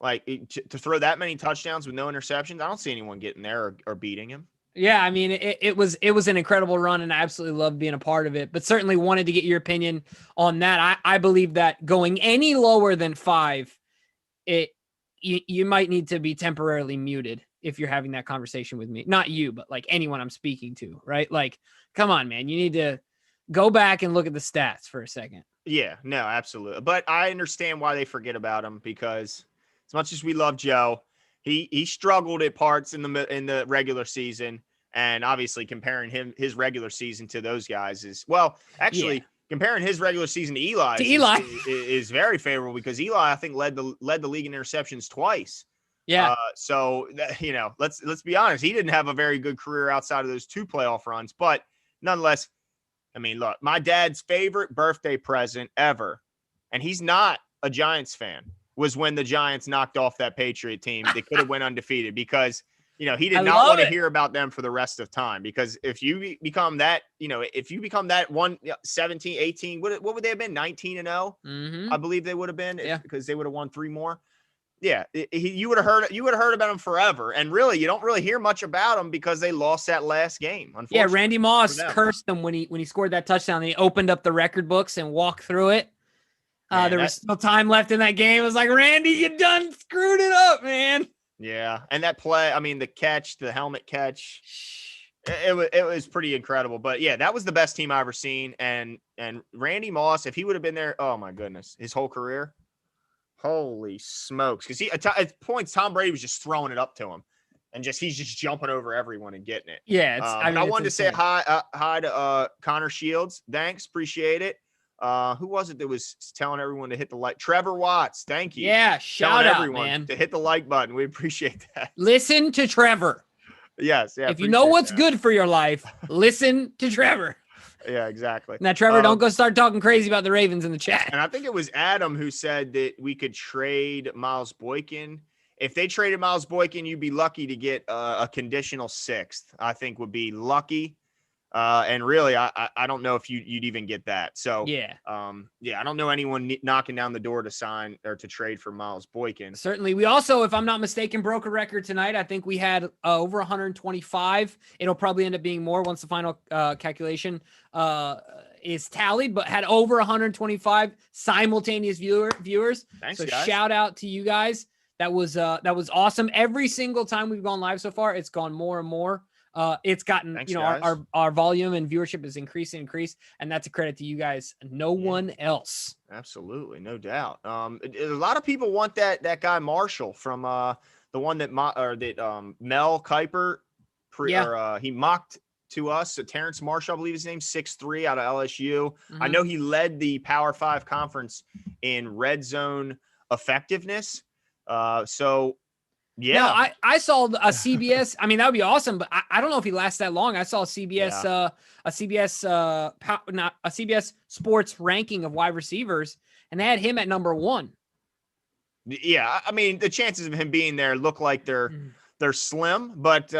A: to throw that many touchdowns with no interceptions. I don't see anyone getting there or beating him.
B: Yeah, I mean, it was an incredible run, and I absolutely loved being a part of it. But certainly wanted to get your opinion on that. I believe that going any lower than 5, you might need to be temporarily muted if you're having that conversation with me. Not you, but like anyone I'm speaking to, right? Like, come on, man. You need to go back and look at the stats for a second.
A: Yeah, no, absolutely. But I understand why they forget about him, because as much as we love Joe, he struggled at parts in the regular season, and obviously comparing his regular season to those guys is, well, actually comparing his regular season to Eli is very favorable, because Eli, I think, led the league in interceptions twice.
B: Yeah.
A: So let's be honest, he didn't have a very good career outside of those 2 playoff runs, but nonetheless, I mean, look, my dad's favorite birthday present ever, and he's not a Giants fan, was when the Giants knocked off that Patriot team. They could have went undefeated, because, he did not want to hear about them for the rest of time. Because if you become that, one 17, 18, what would they have been? 19-0?
B: Mm-hmm.
A: I believe they would have been, because they would have won 3 more. Yeah, you would have heard about them forever. And really, you don't really hear much about them because they lost that last game. Unfortunately.
B: Yeah, Randy Moss cursed them when he scored that touchdown. And he opened up the record books and walked through it. There was still time left in that game. It was like, Randy, you done screwed it up, man.
A: Yeah, and that play, I mean, the helmet catch, it was pretty incredible. But yeah, that was the best team I ever seen. And Randy Moss, if he would have been there, oh my goodness, his whole career, holy smokes! Because at points Tom Brady was just throwing it up to him, and he's just jumping over everyone and getting it.
B: Yeah,
A: I wanted to say hi to Connor Shields. Thanks, appreciate it. Who was it that was telling everyone to hit the like? Trevor Watts. Thank you.
B: Yeah. Shout out, everyone, man,
A: to hit the like button. We appreciate that.
B: Listen to Trevor.
A: Yes. Yeah.
B: If you know what's good for your life, listen to Trevor.
A: Yeah, exactly.
B: Now, Trevor, don't go start talking crazy about the Ravens in the chat.
A: And I think it was Adam who said that we could trade Miles Boykin. If they traded Miles Boykin, you'd be lucky to get a conditional 6th. I think would be lucky. And really, I don't know if you'd even get that. So I don't know anyone knocking down the door to sign or to trade for Miles Boykin.
B: Certainly. We also, if I'm not mistaken, broke a record tonight. I think we had over 125. It'll probably end up being more once the final calculation is tallied, but had over 125 simultaneous viewers.
A: Thanks,
B: so
A: guys.
B: Shout out to you guys. That was awesome. Every single time we've gone live so far, it's gone more and more. It's gotten,
A: Thanks,
B: our,
A: guys.
B: our volume and viewership is increasing, and that's a credit to you guys. No one else.
A: Absolutely, no doubt. A lot of people want that guy Marshall from the one that Mel Kiper he mocked to us. So Terrence Marshall, I believe his name, 6'3" out of LSU. I know he led the Power 5 conference in red zone effectiveness. So yeah.
B: Now, I saw a CBS. I mean, that would be awesome, but I don't know if he lasts that long. I saw a CBS, not a CBS Sports ranking of wide receivers, and they had him at number 1.
A: Yeah, I mean, the chances of him being there look like they're slim, but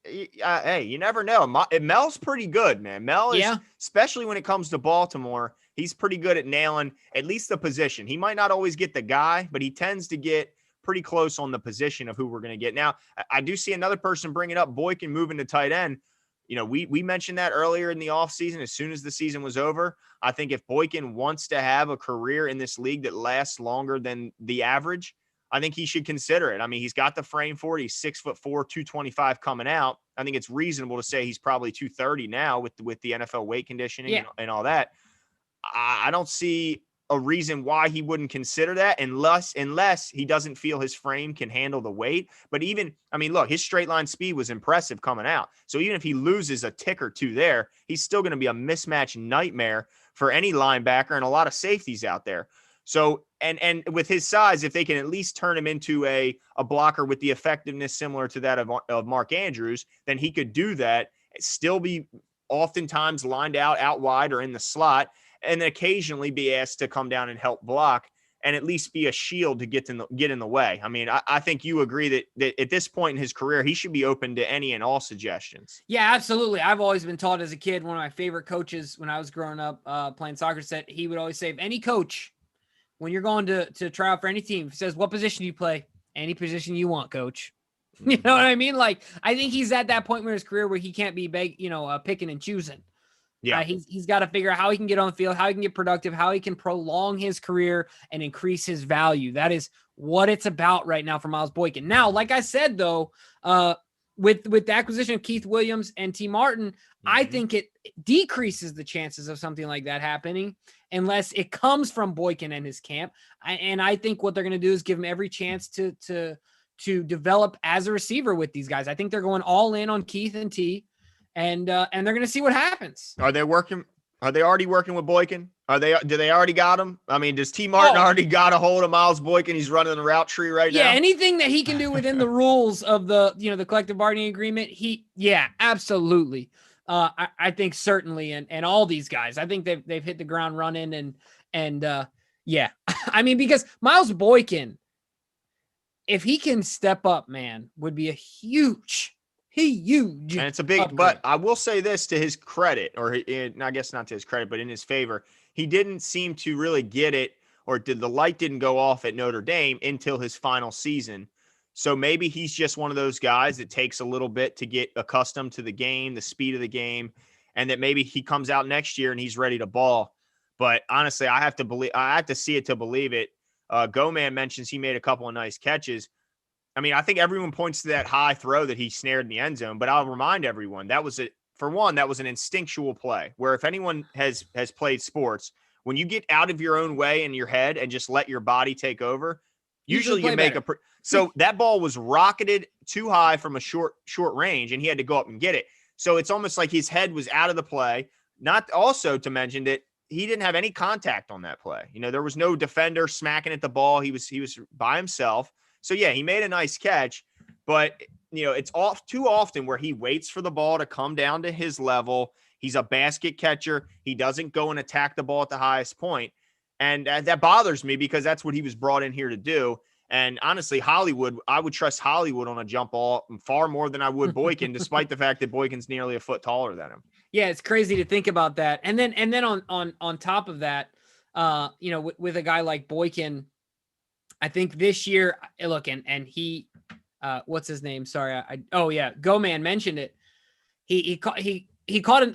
A: hey, you never know. Mel's pretty good, man. Mel is, especially when it comes to Baltimore, he's pretty good at nailing at least the position. He might not always get the guy, but he tends to get pretty close on the position of who we're going to get. Now, I do see another person bringing up Boykin moving to tight end. We mentioned that earlier in the offseason, as soon as the season was over. I think if Boykin wants to have a career in this league that lasts longer than the average, I think he should consider it. I mean, he's got the frame for it. He's 6'4", 225 coming out. I think it's reasonable to say he's probably 230 now with the NFL weight conditioning and all that. I don't see a reason why he wouldn't consider that unless he doesn't feel his frame can handle the weight. But look, his straight line speed was impressive coming out. So even if he loses a tick or two there, he's still going to be a mismatch nightmare for any linebacker and a lot of safeties out there. So, and with his size, if they can at least turn him into a blocker with the effectiveness similar to that of Mark Andrews, then he could do that, still be oftentimes lined out wide or in the slot, and occasionally be asked to come down and help block and at least be a shield to get in the way. I mean, I think you agree that at this point in his career, he should be open to any and all suggestions.
B: Yeah, absolutely. I've always been taught as a kid, one of my favorite coaches when I was growing up playing soccer, said he would always say, if any coach, when you're going to try out for any team, says, what position do you play? Any position you want, coach. You know what I mean? Like, I think he's at that point in his career where he can't be picking and choosing. Yeah, he's got to figure out how he can get on the field, how he can get productive, how he can prolong his career and increase his value. That is what it's about right now for Miles Boykin. Now, like I said, though, with the acquisition of Keith Williams and T. Martin, I think it decreases the chances of something like that happening unless it comes from Boykin and his camp. And I think what they're going to do is give him every chance to develop as a receiver with these guys. I think they're going all in on Keith and T. And they're going to see what happens.
A: Are they already working with Boykin? Do they already got him? I mean, does T. Martin already got a hold of Miles Boykin? He's running the route tree right now.
B: Yeah, anything that he can do within the rules of the collective bargaining agreement, absolutely. I think certainly, and all these guys, I think they've hit the ground running, and I mean, because Miles Boykin, if he can step up, man, would be a huge. And
A: it's a big upgrade. But I will say this to his credit, or I guess not to his credit, but in his favor, he didn't seem to really get it, or the light didn't go off at Notre Dame until his final season. So maybe he's just one of those guys that takes a little bit to get accustomed to the game, the speed of the game, and that maybe he comes out next year and he's ready to ball. But honestly, I have to see it to believe it. Go-Man mentions he made a couple of nice catches. I mean, I think everyone points to that high throw that he snared in the end zone, but I'll remind everyone that was an instinctual play where if anyone has played sports, when you get out of your own way in your head and just let your body take over, usually you make so that ball was rocketed too high from a short range and he had to go up and get it. So it's almost like his head was out of the play. Not also to mention that he didn't have any contact on that play. There was no defender smacking at the ball. He was by himself. So, yeah, he made a nice catch, but, it's too often where he waits for the ball to come down to his level. He's a basket catcher. He doesn't go and attack the ball at the highest point. And that bothers me because that's what he was brought in here to do. And honestly, I would trust Hollywood on a jump ball far more than I would Boykin, despite the fact that Boykin's nearly a foot taller than him.
B: Yeah, it's crazy to think about that. And then on top of that, with a guy like Boykin, I think this year, look, and he, what's his name? Sorry. Go-Man mentioned it. He caught a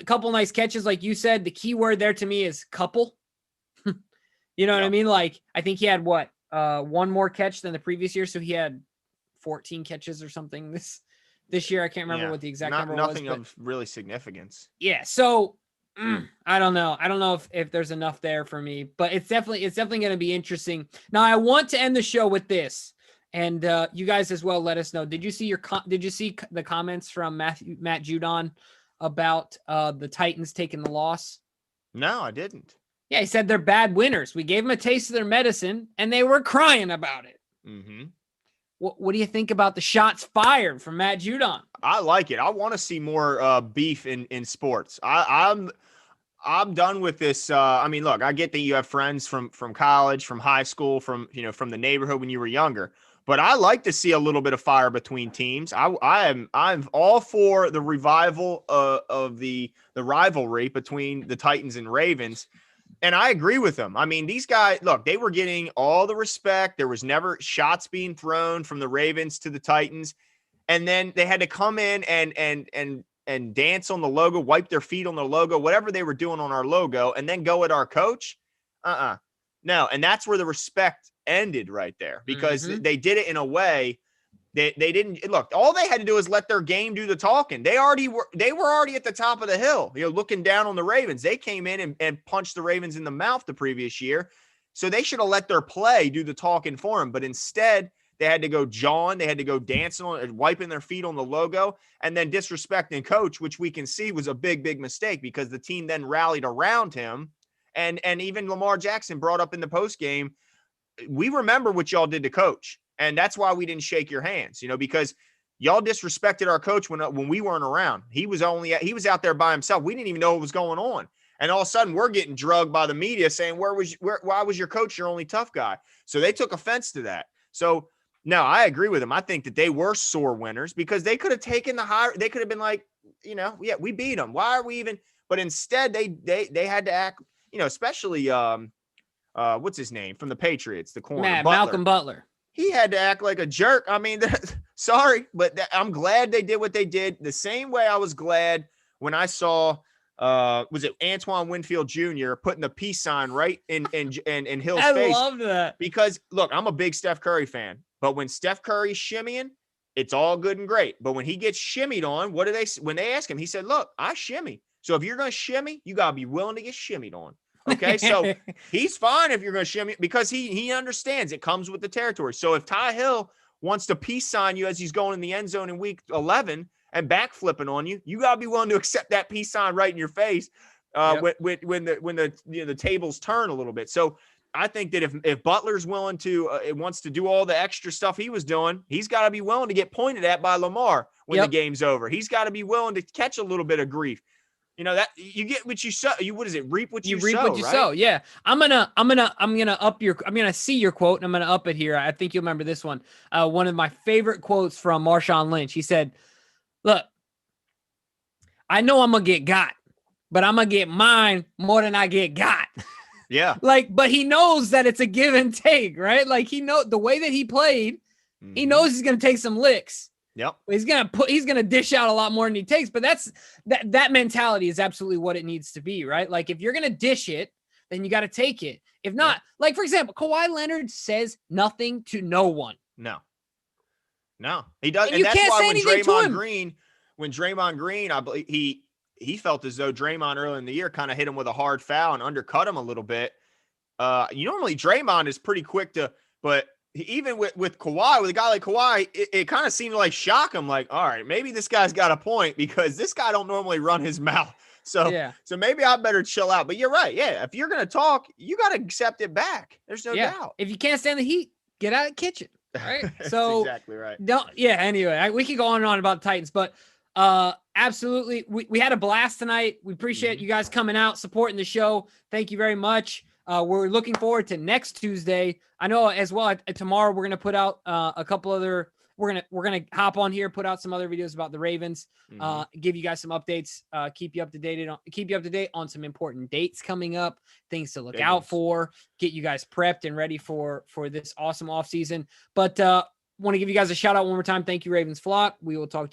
B: couple nice catches. Like you said, the key word there to me is couple. You know what I mean? Like, I think he had one more catch than the previous year. So he had 14 catches or something this this year. I can't remember
A: Yeah.
B: what the exact number was.
A: Nothing of really significance.
B: Yeah. So I don't know. I don't know if there's enough there for me, but it's definitely going to be interesting. Now, I want to end the show with this, and you guys as well. Let us know. Did you see the comments from Matt Judon about the Titans taking the loss?
A: No, I didn't.
B: Yeah, he said they're bad winners. We gave them a taste of their medicine, and they were crying about it.
A: Mm-hmm.
B: What do you think about the shots fired from Matt Judon?
A: I like it. I want to see more beef in sports. I'm done with this. I mean, look, I get that you have friends from college, from high school, from the neighborhood when you were younger. But I like to see a little bit of fire between teams. I'm all for the revival of the rivalry between the Titans and Ravens. And I agree with them. I mean, these guys, look, they were getting all the respect. There was never shots being thrown from the Ravens to the Titans. And then they had to come in and dance on the logo, wipe their feet on the logo, whatever they were doing on our logo, and then go at our coach. No. And that's where the respect ended right there, because they did it in a way they didn't look. All they had to do is let their game do the talking. They were already at the top of the hill, looking down on the Ravens. They came in and punched the Ravens in the mouth the previous year. So they should have let their play do the talking for them. But instead, they had to go jawing. They had to go dancing on, wiping their feet on the logo, and then disrespecting coach, which we can see was a big, big mistake, because the team then rallied around him. And even Lamar Jackson brought up in the post game, we remember what y'all did to coach. And that's why we didn't shake your hands, because y'all disrespected our coach when we weren't around. He was out there by himself. We didn't even know what was going on. And all of a sudden we're getting drugged by the media saying, why was your coach your only tough guy? So they took offense to that. So no, I agree with them. I think that they were sore winners, because they could have taken they could have been like, yeah, we beat them. Why are we even? But instead they had to act, especially what's his name from the Patriots, the corner,
B: Malcolm Butler.
A: He had to act like a jerk. I mean, sorry, but I'm glad they did what they did. The same way I was glad when I saw, was it Antoine Winfield Jr. putting the peace sign right in Hill's face? I
B: love that.
A: Because look, I'm a big Steph Curry fan, but when Steph Curry's shimmying, it's all good and great. But when he gets shimmied on, when they ask him, he said, "Look, I shimmy. So if you're going to shimmy, you got to be willing to get shimmied on." Okay, so he's fine if you're going to shimmy, because he understands it comes with the territory. So if Ty Hill wants to peace sign you as he's going in the end zone in week 11 and backflipping on you, you got to be willing to accept that peace sign right in your face when the tables turn a little bit. So I think that if Butler's willing to wants to do all the extra stuff he was doing, he's got to be willing to get pointed at by Lamar when the game's over. He's got to be willing to catch a little bit of grief. That you get what you sow. What is it? Reap what you sow.
B: What you sow. Yeah. I'm gonna see your quote, and I'm gonna up it here. I think you'll remember this one. One of my favorite quotes from Marshawn Lynch. He said, "Look, I know I'm gonna get got, but I'm gonna get mine more than I get got."
A: Yeah.
B: But he knows that it's a give and take, right? Like, he knows the way that he played. Mm-hmm. He knows he's gonna take some licks.
A: Yep.
B: He's gonna dish out a lot more than he takes, but that mentality is absolutely what it needs to be, right? Like, if you're gonna dish it, then you got to take it. If not, like, for example, Kawhi Leonard says nothing to no one.
A: No, he does,
B: and that's why
A: when Draymond Green, I believe he felt as though Draymond early in the year kind of hit him with a hard foul and undercut him a little bit. Normally Draymond is pretty quick but even with Kawhi, with a guy like Kawhi, it kind of seemed to like shock him. Like, all right, maybe this guy's got a point, because this guy don't normally run his mouth. So maybe I better chill out. But you're right. Yeah, if you're gonna talk, you got to accept it back. There's no doubt.
B: If you can't stand the heat, get out of the kitchen. Right.
A: So exactly right.
B: Anyway, we could go on and on about the Titans, but absolutely, we had a blast tonight. We appreciate you guys coming out, supporting the show. Thank you very much. We're looking forward to next Tuesday. I know as well. Tomorrow we're gonna put out a couple other. We're gonna hop on here, put out some other videos about the Ravens. Give you guys some updates. Keep you up to date on some important dates coming up, things to look out for. Get you guys prepped and ready for this awesome offseason. But want to give you guys a shout out one more time. Thank you, Ravens flock. We will talk to you